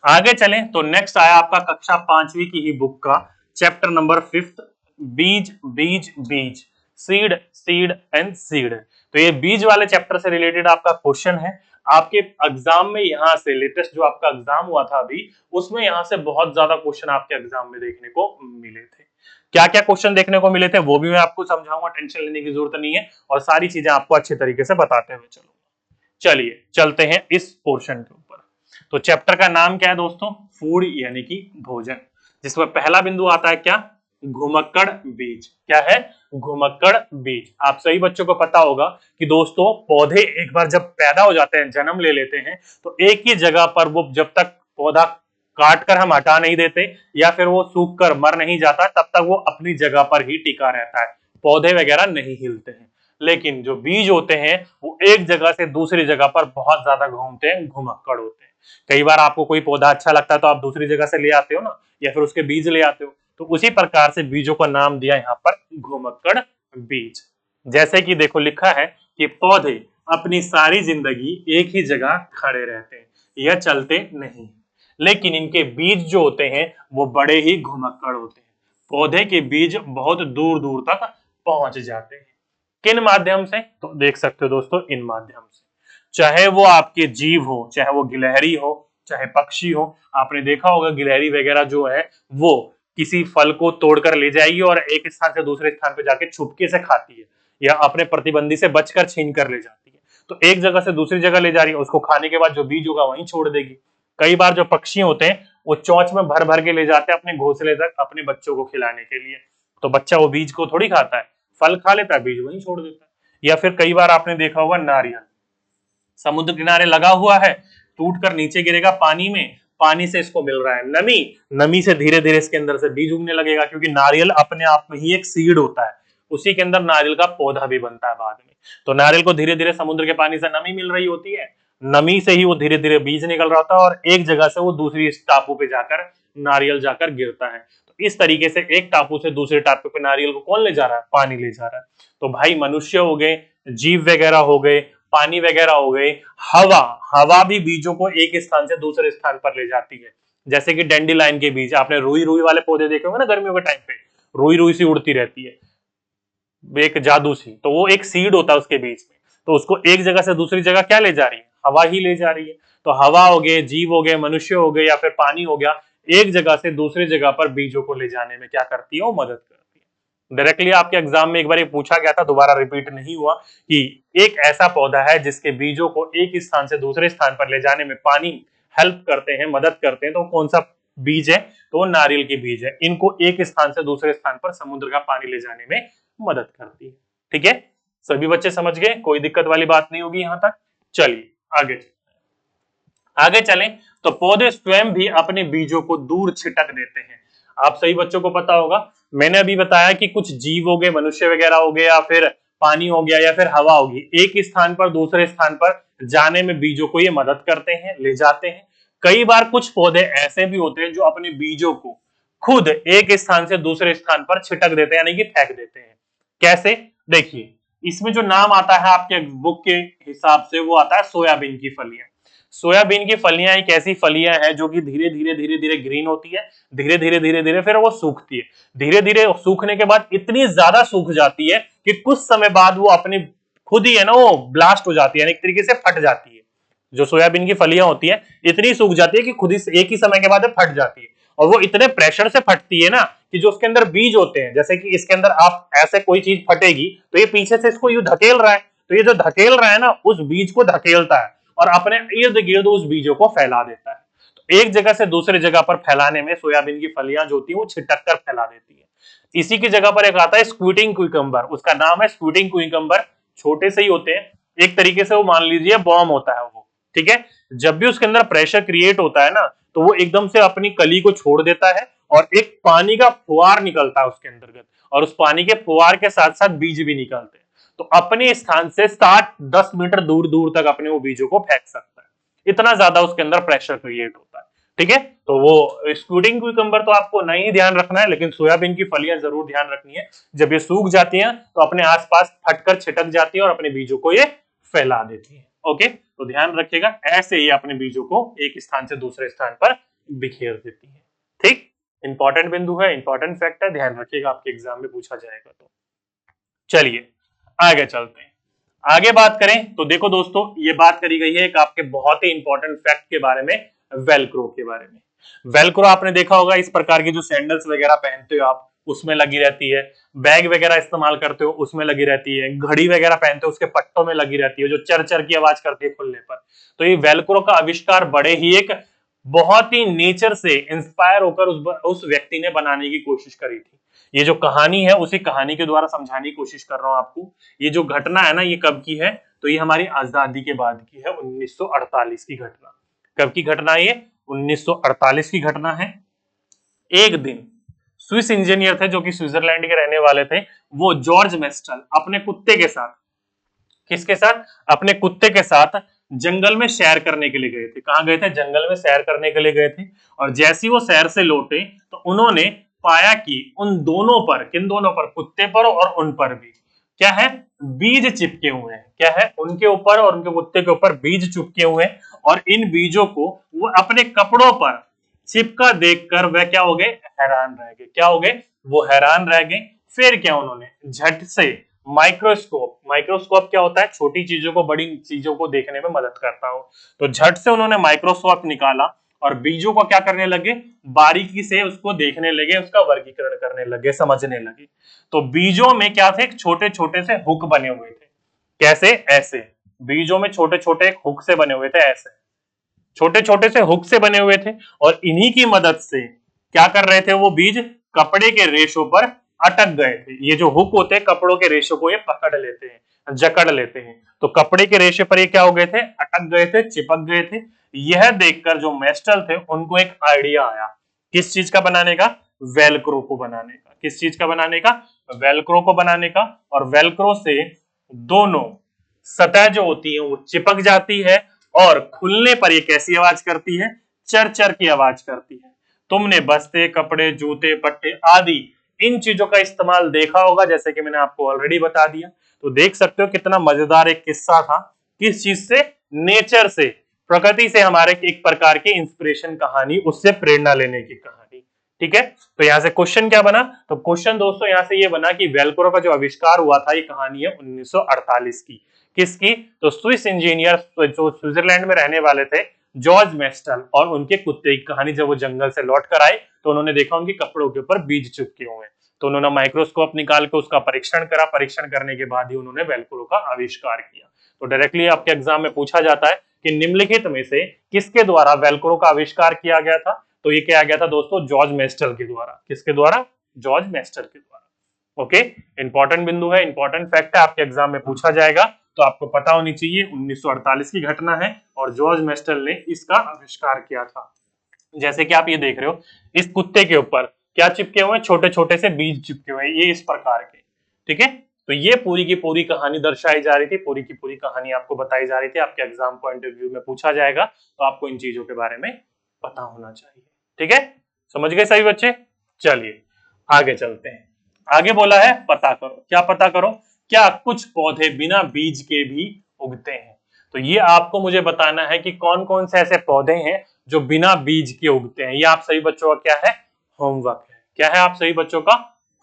आगे चलें तो नेक्स्ट आया आपका कक्षा 5वीं की ही बुक का चैप्टर नंबर 5, बीज बीज बीज, सीड सीड एंड सीड। तो ये बीज वाले चैप्टर से रिलेटेड आपका क्वेश्चन है। आपके एग्जाम में यहाँ से लेटेस्ट जो आपका एग्जाम हुआ था अभी, उसमें यहाँ से बहुत ज्यादा क्वेश्चन आपके एग्जाम में देखने को मिले थे। क्या क्या क्वेश्चन देखने को मिले थे वो भी मैं आपको समझाऊंगा, टेंशन लेने की जरूरत नहीं है, और सारी चीजें आपको अच्छे तरीके से बताते हुए चलो। चलिए चलते हैं इस पोर्शन के ऊपर। तो चैप्टर का नाम क्या है दोस्तों? फूड यानी कि भोजन, जिसमें पहला बिंदु आता है क्या? घुमक्कड़ बीज। क्या है? घुमक्कड़ बीज। आप सही बच्चों को पता होगा कि दोस्तों पौधे एक बार जब पैदा हो जाते हैं, जन्म ले लेते हैं, तो एक ही जगह पर वो जब तक पौधा काट कर हम हटा नहीं देते या फिर वो सूख कर मर नहीं जाता तब तक वो अपनी जगह पर ही टिका रहता है, पौधे वगैरह नहीं हिलते हैं। लेकिन जो बीज होते हैं वो एक जगह से दूसरी जगह पर बहुत ज्यादा घूमते हैं, घुमक्कड़ होते हैं। कई बार आपको कोई पौधा अच्छा लगता है तो आप दूसरी जगह से ले आते हो ना, या फिर उसके बीज ले आते हो। तो उसी प्रकार से बीजों का नाम दिया यहाँ पर घुमक्कड़ बीज। जैसे कि देखो लिखा है कि पौधे अपनी सारी जिंदगी एक ही जगह खड़े रहते हैं, यह चलते नहीं, लेकिन इनके बीज जो होते हैं वो बड़े ही घुमक्कड़ होते हैं। पौधे के बीज बहुत दूर दूर तक पहुंच जाते हैं। किन माध्यम से? तो देख सकते हो दोस्तों, इन माध्यम से। चाहे वो आपके जीव हो, चाहे वो गिलहरी हो, चाहे पक्षी हो। आपने देखा होगा गिलहरी वगैरह जो है वो किसी फल को तोड़कर ले जाएगी और एक स्थान से दूसरे स्थान पे जाके छुपके से खाती है, या अपने प्रतिबंधी से बचकर छीन कर ले जाती है। तो एक जगह से दूसरी जगह ले जा रही है, उसको खाने के बाद जो बीज होगा वहीं छोड़ देगी। कई बार जो पक्षी होते हैं वो चोंच में भर भर के ले जाते हैं अपने घोंसले तक अपने बच्चों को खिलाने के लिए। तो बच्चा वो बीज को थोड़ी खाता है, फल खा लेता है, बीज वहीं छोड़ देता है। या फिर कई बार आपने देखा होगा नारियल समुद्र किनारे लगा हुआ है, टूट कर नीचे गिरेगा पानी में, पानी से इसको मिल रहा है नमी, नमी से धीरे धीरे इसके अंदर से बीज उगने लगेगा, क्योंकि नारियल अपने आप में ही एक सीड होता है, उसी के अंदर नारियल का पौधा भी बनता है बाद में। तो नारियल को धीरे धीरे समुद्र के पानी से नमी मिल रही होती है, नमी से ही वो धीरे धीरे बीज निकल रहा होता है और एक जगह से वो दूसरी टापू पे जाकर नारियल जाकर गिरता है। तो इस तरीके से एक टापू से दूसरे टापू पे नारियल को कौन ले जा रहा है? पानी ले जा रहा है। तो भाई मनुष्य हो गए, जीव वगैरह हो गए, पानी वगैरह हो गए, हवा हवा भी बीजों को एक स्थान से दूसरे स्थान पर ले जाती है। जैसे कि डैंडीलाइन के बीज, आपने रुई रुई वाले पौधे देखे होंगे ना गर्मियों के टाइम पे, रुई रुई सी उड़ती रहती है एक जादू सी, तो वो एक सीड होता है उसके बीच में, तो उसको एक जगह से दूसरी जगह क्या ले जा रही है? हवा ही ले जा रही है। तो हवा हो गए, जीव हो गए, मनुष्य हो गए या फिर पानी हो गया, एक जगह से दूसरी जगह पर बीजों को ले जाने में क्या करती है? वो मदद करती है। डायरेक्टली आपके एग्जाम में एक बार ये पूछा गया था, दोबारा रिपीट नहीं हुआ, कि एक ऐसा पौधा है जिसके बीजों को एक स्थान से दूसरे स्थान पर ले जाने में पानी हेल्प करते हैं, मदद करते हैं, तो कौन सा बीज है? तो नारियल के बीज है। इनको एक स्थान से दूसरे स्थान पर समुद्र का पानी ले जाने में मदद करती है। ठीक है, सभी बच्चे समझ गए, कोई दिक्कत वाली बात नहीं होगी यहां तक। चलिए आगे चलें। तो पौधे स्वयं भी अपने बीजों को दूर छिटक देते हैं। आप सभी बच्चों को पता होगा, मैंने अभी बताया कि कुछ जीव हो गए, मनुष्य वगैरह हो गए या फिर पानी हो गया या फिर हवा होगी, एक स्थान पर दूसरे स्थान पर जाने में बीजों को ये मदद करते हैं, ले जाते हैं। कई बार कुछ पौधे ऐसे भी होते हैं जो अपने बीजों को खुद एक स्थान से दूसरे स्थान पर छिटक देते हैं, यानी कि फेंक देते हैं। कैसे? देखिए, इसमें जो नाम आता है आपके बुक के हिसाब से, वो आता है सोयाबीन की फलियां। सोयाबीन की फलियां एक ऐसी फलियां हैं जो कि धीरे धीरे ग्रीन होती है, धीरे धीरे फिर वो सूखती है। धीरे धीरे सूखने के बाद इतनी ज्यादा सूख जाती है कि कुछ समय बाद वो अपनी खुद ही है ना, वो ब्लास्ट हो जाती है, यानी एक तरीके से फट जाती है। जो सोयाबीन की फलियां होती है इतनी सूख जाती है कि खुद ही एक ही समय के बाद फट जाती है। और वो इतने प्रेशर से फटती है ना कि जो उसके अंदर बीज होते हैं, जैसे कि इसके अंदर आप ऐसे कोई चीज फटेगी तो ये पीछे से इसको यूं धकेल रहा है, तो ये जो धकेल रहा है ना उस बीज को धकेलता है और अपने इर्द गिर्द उस बीजों को फैला देता है। तो एक जगह से दूसरी जगह पर फैलाने में सोयाबीन की फलियां जो होती है वो छिटक कर फैला देती है। इसी की जगह पर एक आता है स्क्विटिंग क्यूकम्बर, उसका नाम है स्क्विटिंग क्यूकम्बर। छोटे से ही होते हैं, एक तरीके से वो मान लीजिए बॉम्ब होता है वो। ठीक है, जब भी उसके अंदर प्रेशर क्रिएट होता है ना तो वो एकदम से अपनी कली को छोड़ देता है और एक पानी का फुहार निकलता है उसके अंतर्गत, और उस पानी के फुहार के साथ साथ बीज भी निकलते हैं। तो अपने स्थान से 60-10 मीटर दूर दूर तक अपने वो बीजों को फेंक सकता है, इतना ज्यादा उसके अंदर प्रेशर क्रिएट होता है। ठीक है, तो वो स्क्विटिंग क्यूकम्बर तो आपको नहीं ध्यान रखना है, लेकिन सोयाबीन की फलियां जरूर ध्यान रखनी है। जब ये सूख जाती हैं तो अपने आसपास फटकर छिटक जाती है और अपने बीजों को ये फैला देती है। ओके, तो ध्यान रखिएगा, ऐसे ही अपने बीजों को एक स्थान से दूसरे स्थान पर बिखेर देती है। ठीक, इंपॉर्टेंट बिंदु है, इंपॉर्टेंट फैक्ट है, ध्यान रखिएगा, आपके एग्जाम में पूछा जाएगा। तो चलिए आगे चलते हैं। आगे बात करें तो देखो दोस्तों, ये बात करी गई है एक आपके बहुत ही इंपॉर्टेंट फैक्ट के बारे में, वेलक्रो के बारे में। वेलक्रो आपने देखा होगा, इस प्रकार की जो सैंडल्स वगैरह पहनते हो आप उसमें लगी रहती है, बैग वगैरह इस्तेमाल करते हो उसमें लगी रहती है, घड़ी वगैरह पहनते हो उसके पट्टों में लगी रहती है जो चर चर की आवाज करती है खुलने पर। तो ये वेलक्रो का आविष्कार बड़े ही एक बहुत ही नेचर से इंस्पायर होकर उस व्यक्ति ने बनाने की कोशिश करी थी। ये जो कहानी है उसी कहानी के द्वारा समझाने की कोशिश कर रहा हूं आपको। ये जो घटना है ना, ये कब की है? तो ये हमारी आजादी के बाद की है, 1948 की घटना। कब की घटना? ये 1948 की घटना है। एक दिन स्विस इंजीनियर थे जो कि स्विट्जरलैंड के रहने वाले थे, वो जॉर्ज मेस्टल अपने कुत्ते के साथ, किसके साथ? अपने कुत्ते के साथ जंगल में सैर करने के लिए गए थे। कहां गए थे? जंगल में सैर करने के लिए गए थे। और जैसे ही वो सैर से लौटे तो उन्होंने पाया कि उन दोनों पर, किन दोनों पर? कुत्ते पर और उन पर भी क्या है? बीज चिपके हुए हैं। क्या है? उनके ऊपर और उनके कुत्ते के ऊपर बीज चिपके हुए हैं, और इन बीजों को वो अपने कपड़ों पर चिपका देखकर वह क्या हो गए? हैरान रह गए। क्या हो गए? वो हैरान रह गए। फिर क्या उन्होंने झट से माइक्रोस्कोप, माइक्रोस्कोप क्या होता है? छोटी चीजों को बड़ी चीजों को देखने में मदद करता हो। तो झट से उन्होंने माइक्रोस्कोप निकाला और बीजों को क्या करने लगे? बारीकी से उसको देखने लगे, उसका वर्गीकरण करने लगे, समझने लगे। तो बीजों में क्या थे? छोटे छोटे से हुक बने हुए थे। कैसे? ऐसे बीजों में छोटे छोटे हुक से बने हुए थे, ऐसे छोटे छोटे से हुक से बने हुए थे। और इन्हीं की मदद से क्या कर रहे थे? वो बीज कपड़े के रेशों पर अटक गए थे। ये जो हुक होते हैं कपड़ों के रेशों को ये पकड़ लेते हैं, जकड़ लेते हैं। तो कपड़े के रेशे पर ये क्या हो गए थे? अटक गए थे, चिपक गए थे। यह देखकर जो मेस्टल थे उनको एक आइडिया आया, किस चीज का बनाने का? वेलक्रो को बनाने का। किस चीज का बनाने का? वेलक्रो को बनाने का। और वेलक्रो से दोनों सतह जो होती है वो चिपक जाती है और खुलने पर ये कैसी आवाज करती है, चर चर की आवाज करती है। तुमने बस्ते, कपड़े, जूते, पट्टे आदि इन चीजों का इस्तेमाल देखा होगा, जैसे कि मैंने आपको ऑलरेडी बता दिया। तो देख सकते हो कितना मजेदार एक किस्सा था। किस चीज से, नेचर से, प्रकृति से हमारे एक प्रकार की इंस्पिरेशन कहानी, उससे प्रेरणा लेने की कहानी। ठीक है, तो यहां से क्वेश्चन क्या बना, तो क्वेश्चन दोस्तों यहां से ये बना कि वेलक्रो का जो आविष्कार हुआ था, ये कहानी है 1948 की। किसकी, तो स्विस इंजीनियर जो स्विट्जरलैंड में रहने वाले थे, जॉर्ज मेस्टल, और उनके कुत्ते की कहानी। जब वो जंगल से लौट कर आए तो उन्होंने देखा उनके कपड़ों के ऊपर बीज चिपके हुए हैं, तो उन्होंने माइक्रोस्कोप निकाल के उसका परीक्षण करा। परीक्षण करने के बाद ही उन्होंने वेलक्रो का आविष्कार किया। तो डायरेक्टली आपके एग्जाम में पूछा जाता है कि निम्नलिखित में से किसके द्वारा वेलक्रो का आविष्कार किया गया था, तो ये किया गया था दोस्तों जॉर्ज मेस्टल के द्वारा। किसके द्वारा, जॉर्ज मेस्टल के द्वारा। ओके, इंपॉर्टेंट बिंदु है, इंपॉर्टेंट फैक्ट है, आपके एग्जाम में पूछा जाएगा, तो आपको पता होनी चाहिए। 1948 की घटना है और जॉर्ज मेस्टल ने इसका आविष्कार किया था। जैसे कि आप ये देख रहे हो, इस कुत्ते के ऊपर क्या चिपके हुए हैं, छोटे छोटे से बीज चिपके हुए हैं, ये इस प्रकार के। ठीक है, तो ये पूरी की पूरी कहानी दर्शाई जा रही थी, पूरी की पूरी कहानी आपको बताई जा रही थी। आपके एग्जाम पॉइंट ऑफ व्यू में पूछा जाएगा, तो आपको इन चीजों के बारे में पता होना चाहिए। ठीक है, समझ गए सभी बच्चे। चलिए आगे चलते हैं। आगे बोला है पता करो, क्या पता करो, क्या कुछ पौधे बिना बीज के भी उगते हैं। तो ये आपको मुझे बताना है कि कौन कौन से ऐसे पौधे हैं जो बिना बीज के उगते हैं। ये आप सभी बच्चों का क्या है, होमवर्क है। क्या है, आप सभी बच्चों का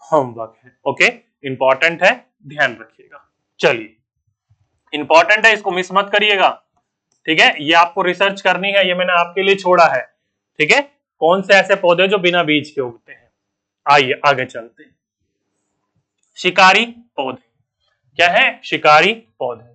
होमवर्क है। ओके, इंपॉर्टेंट है, ध्यान रखिएगा। चलिए, इंपॉर्टेंट है, इसको मिस मत करिएगा। ठीक है, ये आपको रिसर्च करनी है, ये मैंने आपके लिए छोड़ा है। ठीक है, कौन से ऐसे पौधे जो बिना बीज के उगते हैं। आइए आगे चलते हैं। शिकारी पौधे, क्या है, शिकारी पौधे।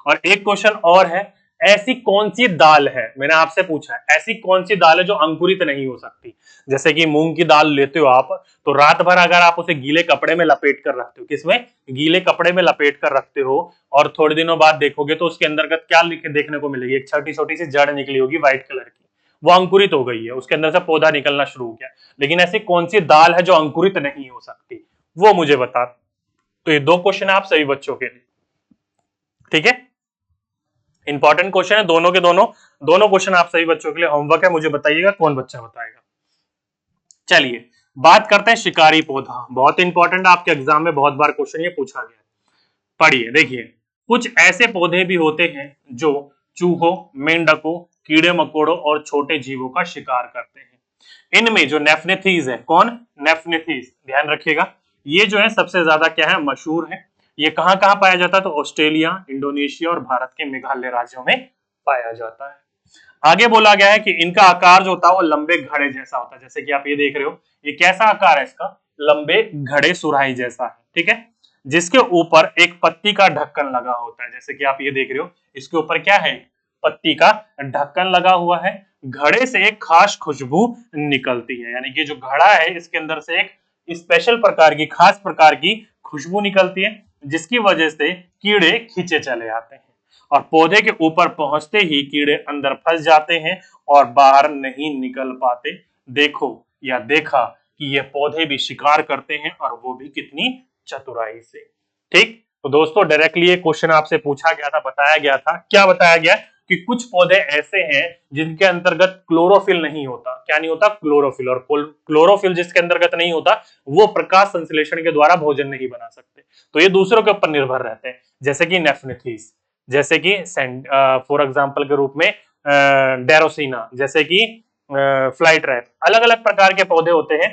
और एक क्वेश्चन और है, ऐसी कौन सी दाल है, मैंने आपसे पूछा है, ऐसी कौन सी दाल है जो अंकुरित नहीं हो सकती। जैसे कि मूंग की दाल लेते हो आप, तो रात भर अगर आप उसे गीले कपड़े में लपेट कर रखते हो, किसमें, गीले कपड़े में लपेट कर रखते हो, और थोड़े दिनों बाद देखोगे तो उसके अंतर्गत क्या देखने को मिलेगी, एक छोटी छोटी सी जड़ निकली होगी व्हाइट कलर की, वो अंकुरित हो गई है, उसके अंदर से पौधा निकलना शुरू हो गया। लेकिन ऐसी कौन सी दाल है जो अंकुरित नहीं हो सकती, वो मुझे बता। तो ये दो क्वेश्चन है आप सभी बच्चों के लिए। ठीक है, इंपॉर्टेंट क्वेश्चन है, दोनों के दोनों दोनों क्वेश्चन आप सभी बच्चों के लिए होमवर्क है। मुझे बताइएगा कौन बच्चा बताएगा। चलिए बात करते हैं शिकारी पौधा, बहुत इंपॉर्टेंट है, आपके एग्जाम में बहुत बार क्वेश्चन ये पूछा गया। पढ़िए, देखिए, कुछ ऐसे पौधे भी होते हैं जो चूहों, मेंढकों, कीड़े मकोड़ों और छोटे जीवों का शिकार करते हैं। इनमें जो नेफ्नेथीज है, कौन, नेफ्नेथीज, ध्यान रखिएगा, ये जो है सबसे ज्यादा क्या है, मशहूर है। ये कहां कहां पाया जाता है, तो ऑस्ट्रेलिया, इंडोनेशिया और भारत के मेघालय राज्यों में पाया जाता है। आगे बोला गया है कि इनका आकार जो होता है वो लंबे घड़े जैसा होता है। जैसे कि आप ये देख रहे हो, ये कैसा आकार है इसका, लंबे घड़े सुराही जैसा है। ठीक है, जिसके ऊपर एक पत्ती का ढक्कन लगा होता है। जैसे कि आप ये देख रहे हो, इसके ऊपर क्या है, पत्ती का ढक्कन लगा हुआ है। घड़े से एक खास खुशबू निकलती है, यानी कि जो घड़ा है इसके अंदर से एक स्पेशल प्रकार की, खास प्रकार की खुशबू निकलती है, जिसकी वजह से कीड़े खींचे चले आते हैं और पौधे के ऊपर पहुंचते ही कीड़े अंदर फंस जाते हैं और बाहर नहीं निकल पाते। देखो या देखा कि ये पौधे भी शिकार करते हैं और वो भी कितनी चतुराई से। ठीक, तो दोस्तों डायरेक्टली ये क्वेश्चन आपसे पूछा गया था, बताया गया था, क्या बताया गया कि कुछ पौधे ऐसे हैं जिनके अंतर्गत क्लोरोफिल नहीं होता। क्या नहीं होता, क्लोरोफिल। और क्लोरोफिल जिसके अंतर्गत नहीं होता वो प्रकाश संश्लेषण के द्वारा भोजन नहीं बना सकते, तो ये दूसरों के ऊपर निर्भर रहते हैं। जैसे कि नेफ्नेथीस, जैसे कि फॉर एग्जांपल के रूप में डेरोसिना, जैसे कि फ्लाई ट्रैप, अलग अलग प्रकार के पौधे होते हैं।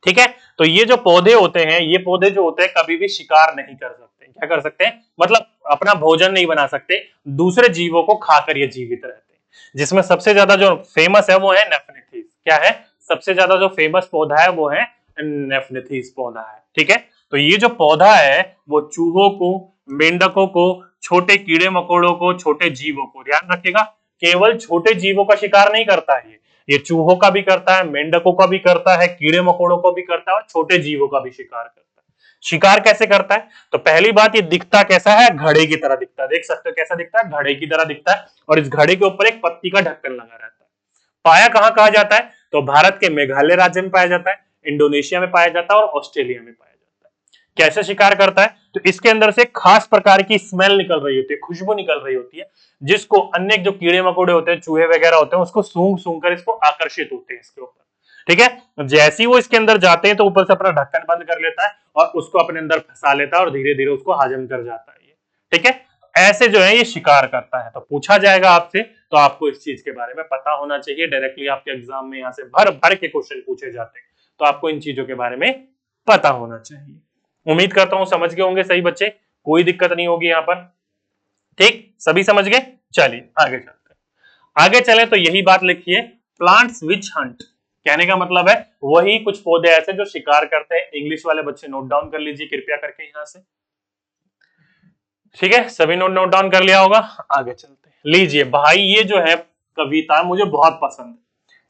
ठीक है, तो ये जो पौधे होते हैं, ये पौधे जो होते हैं कभी भी शिकार नहीं कर सकते। क्या कर सकते हैं, मतलब अपना भोजन नहीं बना सकते, दूसरे जीवों को खाकर ये जीवित रहते हैं। जिसमें सबसे ज्यादा जो फेमस है वो है नेफ्नेथीस। क्या है, सबसे ज्यादा जो फेमस पौधा है वो है नेफ्नेथीस पौधा है। ठीक है, तो ये जो पौधा है वो चूहों को, मेंढकों को, छोटे कीड़े मकोड़ों को, छोटे जीवों को, ध्यान रखिएगा, केवल छोटे जीवों का शिकार नहीं करता है, ये चूहों का भी करता है, मेंढकों का भी करता है, कीड़े मकोड़ों को भी करता है और छोटे जीवों का भी शिकार करता है। शिकार कैसे करता है, तो पहली बात ये दिखता कैसा है, घड़े की तरह दिखता है। देख सकते हो कैसा दिखता है, घड़े की तरह दिखता है, और इस घड़े के ऊपर एक पत्ती का ढक्कन लगा रहता है। पाया कहां कहा जाता है, तो भारत के मेघालय राज्य में पाया जाता है, इंडोनेशिया में पाया जाता है और ऑस्ट्रेलिया में पाया जाता है। कैसे शिकार करता है? तो इसके अंदर से खास प्रकार की स्मेल निकल रही होती है, खुशबू निकल रही होती है, जिसको अन्य जो कीड़े मकोड़े होते हैं, चूहे वगैरह होते हैं, उसको सूंघ सूंघ कर इसको आकर्षित होते हैं इसके ऊपर। ठीक है, जैसे ही वो इसके अंदर जाते हैं तो ऊपर से अपना ढक्कन बंद कर लेता है और उसको अपने अंदर फंसा लेता है और धीरे धीरे उसको हजम कर जाता है। ठीक है, ऐसे जो है ये शिकार करता है। तो पूछा जाएगा आपसे, तो आपको इस चीज के बारे में पता होना चाहिए। डायरेक्टली आपके एग्जाम में यहाँ से भर भर के क्वेश्चन पूछे जाते हैं, तो आपको इन चीजों के बारे में पता होना चाहिए। उम्मीद करता हूं समझ गए होंगे सही बच्चे, कोई दिक्कत नहीं होगी यहाँ पर। ठीक, सभी समझ गए? चलिए आगे चलते हैं। आगे चले तो यही बात लिखिए, प्लांट्स विच हंट। कहने का मतलब है वही कुछ पौधे ऐसे जो शिकार करते हैं। इंग्लिश वाले बच्चे नोट डाउन कर लीजिए कृपया करके यहां से। ठीक है, सभी नोट डाउन कर लिया होगा। आगे चलते हैं। लीजिए भाई, ये जो है कविता मुझे बहुत पसंद है,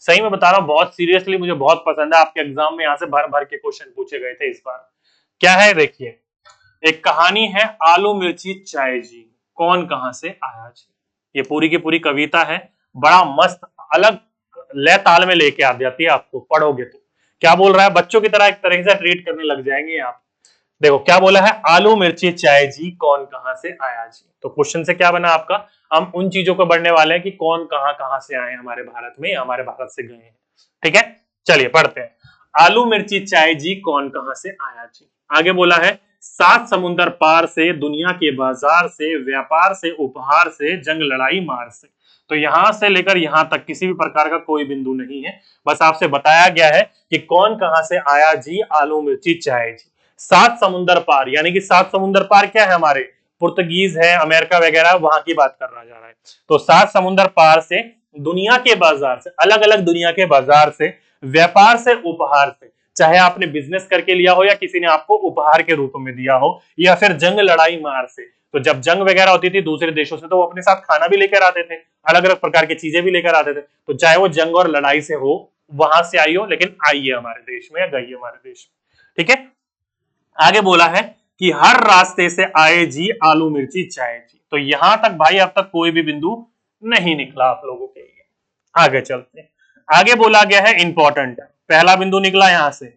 सही में बता रहा हूं, बहुत सीरियसली मुझे बहुत पसंद है। आपके एग्जाम में यहां से भर भर के क्वेश्चन पूछे गए थे इस बार। क्या है देखिए, एक कहानी है, आलू मिर्ची चाय जी, कौन कहां से आया जी। ये पूरी की पूरी कविता है, बड़ा मस्त, अलग लय ताल में लेके आ जाती है आपको, पढ़ोगे तो। क्या बोल रहा है, बच्चों की तरह एक तरह से ट्रीट करने लग जाएंगे आप। देखो क्या बोला है, आलू मिर्ची चाय जी, कौन कहां से आया जी। तो क्वेश्चन से क्या बना आपका, हम उन चीजों को बढ़ने वाले हैं कि कौन कहां कहां से आए हमारे भारत में, हमारे भारत से गए हैं। ठीक है, चलिए पढ़ते हैं। आलू मिर्ची चाय जी, कौन कहां से आया जी। आगे बोला है, 7 समुंदर पार से, दुनिया के बाजार से, व्यापार से, उपहार से, जंग लड़ाई मार से। तो यहां से लेकर यहां तक किसी भी प्रकार का कोई बिंदु नहीं है, बस आपसे बताया गया है कि कौन कहां से आया जी, आलू मिर्ची चाय जी। 7 समुंदर पार, यानी कि 7 समुंदर पार क्या है, हमारे पुर्तगीज है, अमेरिका वगैरह, वहां की बात कर रहा जा रहा है। तो 7 समुंदर पार से, दुनिया के बाजार से, अलग अलग दुनिया के बाजार से, व्यापार से, उपहार से, चाहे आपने बिजनेस करके लिया हो या किसी ने आपको उपहार के रूप में दिया हो, या फिर जंग लड़ाई मार से। तो जब जंग वगैरह होती थी दूसरे देशों से, तो वो अपने साथ खाना भी लेकर आते थे, अलग अलग प्रकार की चीजें भी लेकर आते थे। तो चाहे वो जंग और लड़ाई से हो, वहां से आई हो, लेकिन आई है हमारे देश में या गई है हमारे देश में। ठीक है, आगे बोला है कि हर रास्ते से आए जी, आलू मिर्ची चाय जी। तो यहां तक भाई अब तक कोई भी बिंदु नहीं निकला आप लोगों के लिए। आगे चलते हैं। आगे बोला गया है, इंपॉर्टेंट, पहला बिंदु निकला यहां से,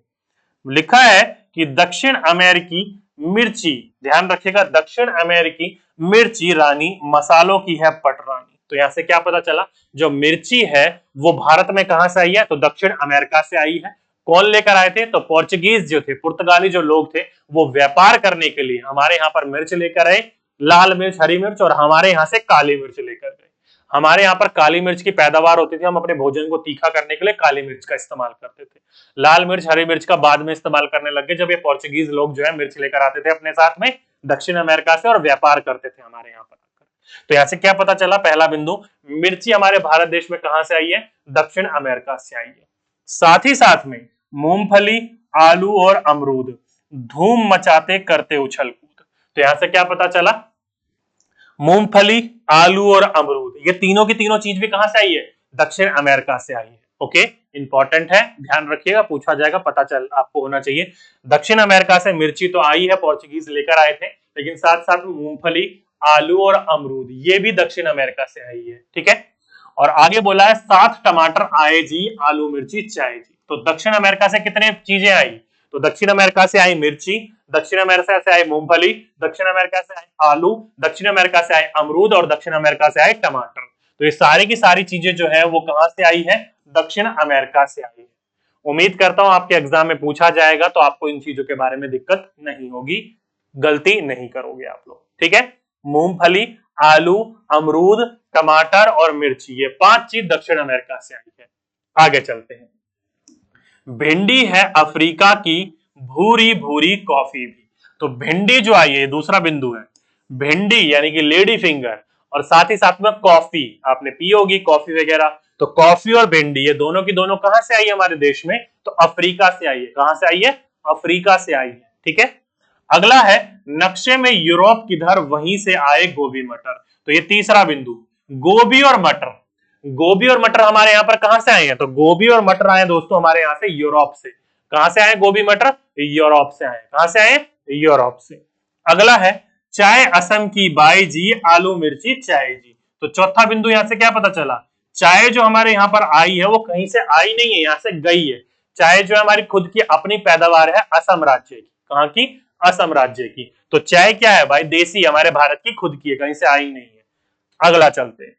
लिखा है कि दक्षिण अमेरिकी मिर्ची, ध्यान रखिएगा, दक्षिण अमेरिकी मिर्ची रानी, मसालों की है पटरानी। तो यहां से क्या पता चला, जो मिर्ची है वो भारत में कहां से आई है, तो दक्षिण अमेरिका से आई है। कौन लेकर आए थे, तो पोर्चुगीज जो थे, पुर्तगाली जो लोग थे, वो व्यापार करने के लिए हमारे यहाँ पर मिर्च लेकर आए, लाल मिर्च, हरी मिर्च, और हमारे यहाँ से काली मिर्च लेकर गए। हमारे यहाँ पर काली मिर्च की पैदावार होती थी, हम अपने भोजन को तीखा करने के लिए काली मिर्च का इस्तेमाल करते थे। लाल मिर्च, हरी मिर्च का बाद में इस्तेमाल करने लग गए, जब ये पोर्चुगीज लोग जो है मिर्च लेकर आते थे अपने साथ में दक्षिण अमेरिका से और व्यापार करते थे हमारे यहाँ पर। तो यहाँ से क्या पता चला, पहला बिंदु, मिर्ची हमारे भारत देश में कहां से आई है, दक्षिण अमेरिका से आई है। साथ ही साथ में मूंगफली, आलू और अमरूद धूम मचाते करते उछल कूद। तो यहां से क्या पता चला, मूंगफली, आलू और अमरूद, ये तीनों की तीनों चीज भी कहां से आई है, दक्षिण अमेरिका से आई है। ओके, इंपॉर्टेंट है, ध्यान रखिएगा, पूछा जाएगा, पता चल आपको होना चाहिए। दक्षिण अमेरिका से मिर्ची तो आई है, पोर्चुगीज लेकर आए थे, लेकिन साथ साथ मूंगफली, आलू और अमरूद ये भी दक्षिण अमेरिका से आई है। ठीक है, और आगे बोला है 7 टमाटर आए जी, आलू मिर्ची चाय जी। तो दक्षिण अमेरिका से कितने चीजें आई, तो दक्षिण अमेरिका से आई मिर्ची, दक्षिण अमेरिका से आई मूंगफली, दक्षिण अमेरिका से आई आलू, दक्षिण अमेरिका से आई अमरूद, और दक्षिण अमेरिका से आई टमाटर। तो ये सारी की सारी चीजें जो है वो कहां से आई है, दक्षिण अमेरिका से आई है। उम्मीद करता हूं आपके एग्जाम में पूछा जाएगा तो आपको इन चीजों के बारे में दिक्कत नहीं होगी, गलती नहीं करोगे आप लोग। ठीक है, मूंगफली, आलू, अमरूद, टमाटर और मिर्ची, ये 5 चीज दक्षिण अमेरिका से आई है। आगे चलते हैं। भिंडी है अफ्रीका की, भूरी भूरी कॉफी भी। तो भिंडी जो आई है, दूसरा बिंदु है, भिंडी यानी कि लेडी फिंगर, और साथ ही साथ में कॉफी, आपने पी होगी कॉफी वगैरह। तो कॉफी और भिंडी ये दोनों की दोनों कहां से आई है हमारे देश में, तो अफ्रीका से आई है। कहां से आई है, अफ्रीका से आई है। ठीक है, अगला है, नक्शे में यूरोप किधर, वहीं से आए गोभी मटर। तो ये तीसरा बिंदु, गोभी और मटर, गोभी और मटर हमारे यहाँ पर कहां से आए हैं, तो गोभी और मटर आए दोस्तों हमारे यहाँ से यूरोप से। कहां से आए गोभी मटर, यूरोप से आए। कहां से आए, यूरोप से। अगला है, चाय असम की बाई जी, आलू मिर्ची चाय जी। तो चौथा बिंदु यहां से क्या पता चला, चाय जो हमारे यहाँ पर आई है वो कहीं से आई नहीं है, यहाँ से गई है। चाय जो हमारी खुद की अपनी पैदावार है, असम राज्य की। कहां की, असम राज्य की। तो चाय क्या है भाई, देसी, हमारे भारत की खुद की है, कहीं से आई नहीं है। अगला चलते हैं।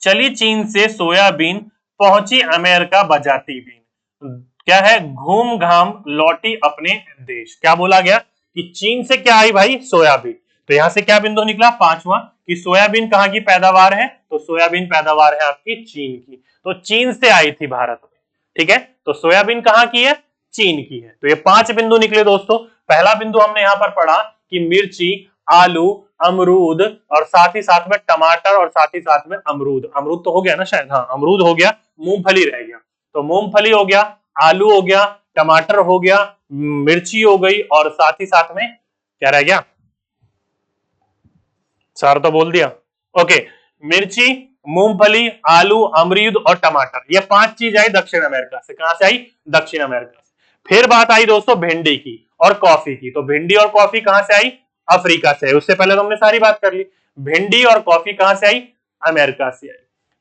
चली चीन से सोयाबीन, पहुंची अमेरिका बजाती बीन। क्या है, घूम घाम लौटी अपने देश। क्या बोला गया कि चीन से क्या आई भाई, सोयाबीन। तो यहां से क्या बिंदु निकला, पांचवा, कि सोयाबीन कहां की पैदावार है, तो सोयाबीन पैदावार है आपकी चीन की। तो चीन से आई थी भारत में, ठीक है। तो सोयाबीन कहां की है, चीन की है। तो ये 5 बिंदु निकले दोस्तों। पहला बिंदु हमने यहां पर पढ़ा कि मिर्ची, आलू, अमरूद और साथ ही साथ में टमाटर और साथ ही साथ में अमरूद। अमरूद तो हो गया ना शायद, हाँ अमरूद हो गया, मूंगफली रह गया। तो मूंगफली हो गया, आलू हो गया, टमाटर हो गया, मिर्ची हो गई और साथ ही साथ में क्या रह गया, सारा तो बोल दिया। ओके, मिर्ची, मूंगफली, आलू, अमरूद और टमाटर, ये 5 चीज आई दक्षिण अमेरिका से। कहां से आई, दक्षिण अमेरिका से। फिर बात आई दोस्तों भिंडी की और कॉफी की। तो भिंडी और कॉफी कहां से आई, अफ्रीका से आई। उससे पहले तो हमने सारी बात कर ली। भिंडी और कॉफी कहां से आई, अमेरिका से आई।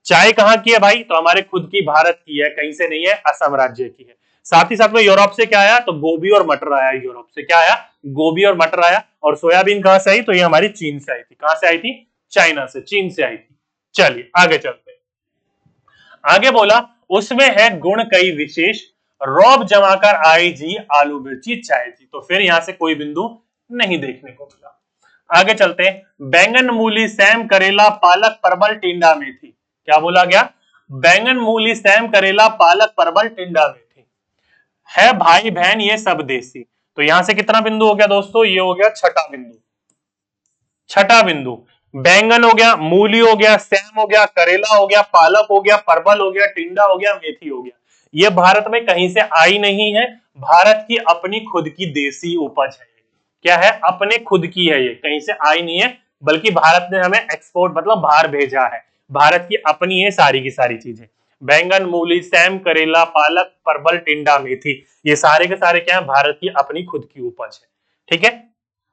चाय कहां की है भाई, तो हमारे खुद की, भारत की है, कहीं से नहीं है, असम राज्य की है। साथ ही साथ में यूरोप से क्या आया, तो गोभी और मटर आया। यूरोप से क्या आया, गोभी और मटर आया। और सोयाबीन कहां से आई, तो ये हमारी चीन से आई थी। कहां से आई थी, चाइना से, चीन से आई थी। चलिए आगे चलते हैं। आगे बोला, उसमें है गुण कई विशेष, रौब जमाकर आई जी आलू मिर्ची चाय जी। तो फिर यहां से कोई बिंदु नहीं देखने को मिला। आगे चलते हैं। बैंगन, मूली, सैम, करेला, पालक, परवल, टिंडा, मेथी। क्या बोला गया, बैंगन, मूली, सैम, करेला, पालक, परवल, टिंडा, मेथी है भाई बहन ये सब देसी। तो यहां से कितना बिंदु हो गया दोस्तों, ये हो गया छठा बिंदु। छठा बिंदु, बैंगन हो गया, मूली हो गया, सैम हो गया, करेला हो गया, पालक हो गया, परवल हो गया, टिंडा हो गया, मेथी हो गया। ये भारत में कहीं से आई नहीं है, भारत की अपनी खुद की देसी उपज है। क्या है, अपने खुद की है, ये कहीं से आई नहीं है, बल्कि भारत ने हमें एक्सपोर्ट मतलब बाहर भेजा है। भारत की अपनी है सारी की सारी चीजें। बैंगन, मूली, सैम, करेला, पालक, परवल, टिंडा, मेथी, ये सारे के सारे क्या है, भारत की अपनी खुद की उपज है। ठीक है।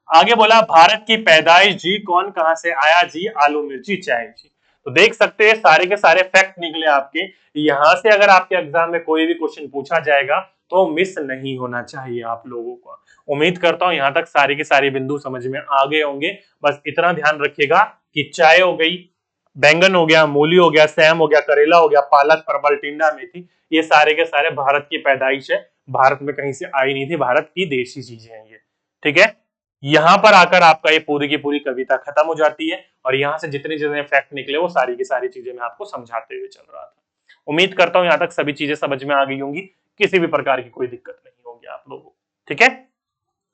आगे बोला, भारत की पैदाइश जी, कौन कहां से आया जी, आलू मिर्ची चाय जी। तो देख सकते हैं सारे के सारे फैक्ट निकले आपके। यहां से अगर आपके एग्जाम में कोई भी क्वेश्चन पूछा जाएगा तो मिस नहीं होना चाहिए आप लोगों को। उम्मीद करता हूं यहां तक सारी के सारे बिंदु समझ में आ गए होंगे। बस इतना ध्यान रखिएगा कि चाय हो गई, बैंगन हो गया, मूली हो गया, सैम हो गया, करेला हो गया, पालक, परवल, टिंडा, मेथी, ये सारे के सारे भारत की पैदाइश है। भारत में कहीं से आई नहीं थी, भारत की देशी चीजें हैं ये। ठीक है। यहां पर आकर आपका ये पूरी की पूरी कविता खत्म हो जाती है और यहां से जितने जितने फैक्ट निकले वो सारी की सारी चीजें मैं आपको समझाते हुए चल रहा था। उम्मीद करता हूं यहां तक सभी चीजें समझ में आ गई होंगी, किसी भी प्रकार की कोई दिक्कत नहीं होगी आप लोगों को। ठीक है।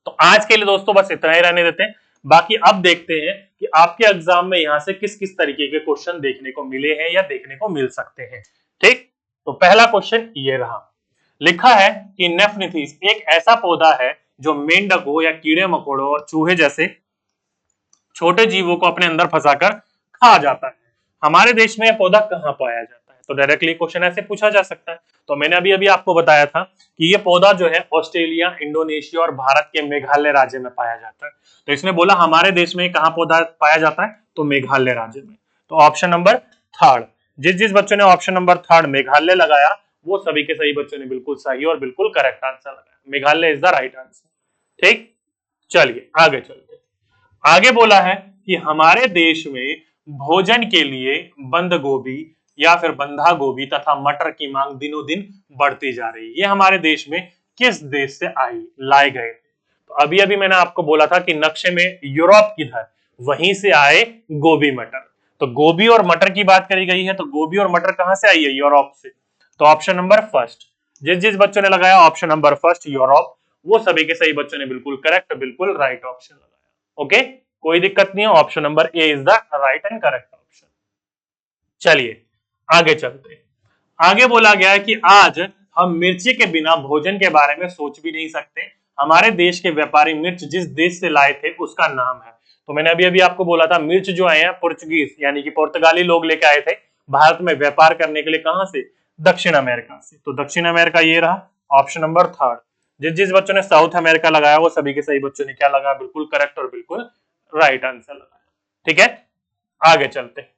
तो आज के लिए दोस्तों बस इतना ही रहने देते हैं। बाकी अब देखते हैं कि आपके एग्जाम में यहां से किस किस तरीके के क्वेश्चन देखने को मिले हैं या देखने को मिल सकते हैं। ठीक। तो पहला क्वेश्चन ये रहा, लिखा है कि नेफनिथीस एक ऐसा पौधा है जो मेंढकों या कीड़े मकोड़ों और चूहे जैसे छोटे जीवों को अपने अंदर फंसाकर खा जाता है। हमारे देश में यह पौधा कहां पाया जाता है, तो डायरेक्टली क्वेश्चन ऐसे पूछा जा सकता है। तो मैंने अभी अभी आपको बताया था कि यह पौधा जो है ऑस्ट्रेलिया, इंडोनेशिया और भारत के मेघालय राज्य में पाया जाता है। तो इसने बोला हमारे देश में कहां पौधा पाया जाता है, तो मेघालय राज्य में। तो ऑप्शन नंबर थर्ड, जिस जिस बच्चों ने ऑप्शन नंबर थर्ड मेघालय लगाया वो सभी के सही बच्चों ने बिल्कुल सही और बिल्कुल करेक्ट आंसर लगाया। Meghalaya is the right answer. ठीक। चलिए आगे चलते हैं। आगे बोला है कि हमारे देश में भोजन के लिए बंद गोभी या फिर बंधा गोभी तथा मटर की मांग दिनों दिन बढ़ती जा रही है। ये हमारे देश में किस देश से लाए गए थे, तो अभी अभी मैंने आपको बोला था कि नक्शे में यूरोप किधर, वहीं से आए गोभी मटर। तो गोभी और मटर की बात करी गई है, तो गोभी और मटर कहां से आई है, यूरोप से। तो ऑप्शन नंबर फर्स्ट, जिस जिस बच्चों ने लगाया ऑप्शन नंबर फर्स्ट यूरोप, वो सभी के सही बच्चों ने बिल्कुल करेक्ट, बिल्कुल राइट ऑप्शन लगाया। ओके, कोई दिक्कत नहीं है, option number A is the right and correct option. चलिए आगे चलते हैं। आगे बोला गया है कि आज हम मिर्ची के बिना भोजन के बारे में सोच भी नहीं सकते। हमारे देश के व्यापारी मिर्च जिस देश से लाए थे उसका नाम है। तो मैंने अभी अभी आपको बोला था मिर्च जो आए हैं पुर्तगीज यानी कि पुर्तगाली लोग लेके आए थे भारत में व्यापार करने के लिए। कहां से, दक्षिण अमेरिका से। तो दक्षिण अमेरिका ये रहा ऑप्शन नंबर थर्ड। जिस जिस बच्चों ने साउथ अमेरिका लगाया वो सभी के सही बच्चों ने क्या लगाया, बिल्कुल करेक्ट और बिल्कुल राइट आंसर लगाया। ठीक है। आगे चलते हैं।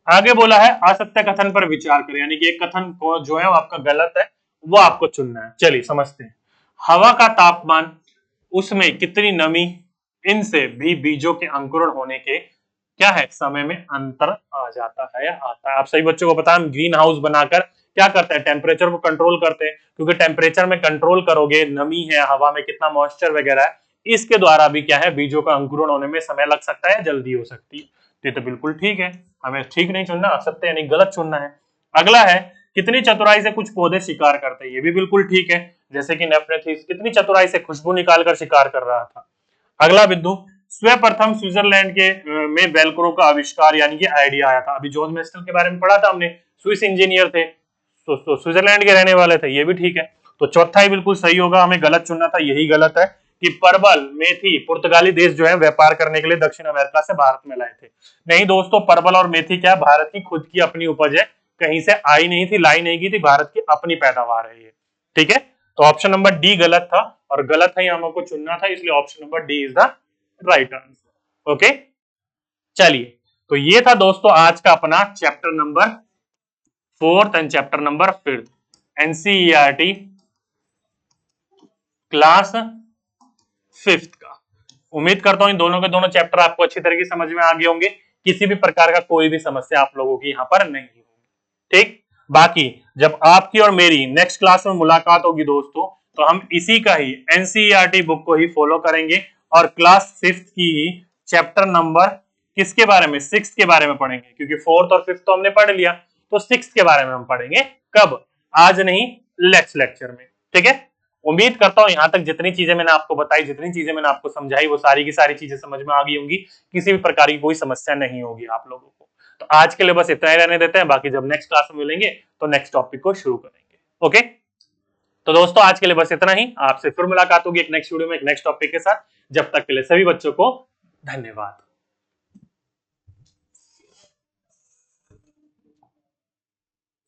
आगे बोला है असत्य कथन पर विचार करें, यानी कि एक कथन को जो है वो आपका गलत है वो आपको चुनना है। चलिए समझते हैं। हवा का तापमान उसमें कितनी नमी, इनसे भी बीजों के अंकुरण होने के क्या है समय में अंतर आ जाता है या आता है। आप सभी बच्चों को पता है हम ग्रीन हाउस बनाकर क्या करते हैं, टेम्परेचर को कंट्रोल करते हैं, क्योंकि टेम्परेचर में कंट्रोल करोगे, नमी है, हवा में कितना मॉइस्चर वगैरह है, इसके द्वारा भी क्या है बीजों का अंकुरण होने में समय लग सकता है, जल्दी हो सकती है। ये तो बिल्कुल ठीक है, हमें ठीक नहीं चुनना, सत्य यानी गलत चुनना है। अगला है कितनी चतुराई से कुछ पौधे शिकार करते हैं, ये भी बिल्कुल ठीक है, जैसे कि नेफ्रेथिस कितनी चतुराई से खुशबू निकालकर शिकार कर रहा था। अगला बिंदु, सर्वप्रथम स्विट्जरलैंड के में वेल्क्रो का आविष्कार यानी कि आइडिया आया था। अभी जॉर्ज मेस्टल के बारे में पढ़ा था हमने, स्विस इंजीनियर थे, तो स्विट्जरलैंड के रहने वाले थे, ये भी ठीक है। तो चौथा ही बिल्कुल सही होगा, हमें गलत चुनना था, यही गलत है कि परवल, मेथी पुर्तगाली देश जो है व्यापार करने के लिए दक्षिण अमेरिका से भारत में लाए थे। नहीं दोस्तों, परवल और मेथी क्या भारत की खुद की अपनी उपज है, कहीं से आई नहीं थी, लाई नहीं की थी, भारत की अपनी पैदावार है ये। ठीक है, तो ऑप्शन नंबर डी गलत था, और गलत है हमको चुनना था, इसलिए option number D is the right answer. Okay, चलिए, तो ये था दोस्तों आज का अपना chapter number 4 and chapter number 5 NCERT class 5 का। उम्मीद करता हूं इन दोनों के दोनों चैप्टर आपको अच्छी तरीके से समझ में आ गए होंगे, किसी भी प्रकार का कोई भी समस्या आप लोगों की यहाँ पर नहीं होगी। ठीक, बाकी जब आपकी और मेरी नेक्स्ट क्लास में मुलाकात होगी दोस्तों, तो हम इसी का ही एनसीईआरटी बुक को ही फॉलो करेंगे और क्लास 5 की ही चैप्टर नंबर किसके बारे में, 6 के बारे में पढ़ेंगे, क्योंकि 4th और 5th तो हमने पढ़ लिया, तो 6 के बारे में हम पढ़ेंगे। कब? आज नहीं, नेक्स्ट लेक्चर में। ठीक है, उम्मीद करता हूं यहां तक जितनी चीजें मैंने आपको बताई, जितनी चीजें मैंने आपको समझाई, वो सारी की सारी चीजें समझ में आ गई होंगी, किसी भी प्रकार की कोई समस्या नहीं होगी आप लोगों को। तो आज के लिए बस इतना ही रहने देते हैं, बाकी जब नेक्स्ट क्लास में मिलेंगे तो नेक्स्ट टॉपिक को शुरू करेंगे। ओके, तो दोस्तों आज के लिए बस इतना ही, आपसे फिर मुलाकात होगी एक नेक्स्ट वीडियो में एक नेक्स्ट टॉपिक के साथ। जब तक के लिए सभी बच्चों को धन्यवाद।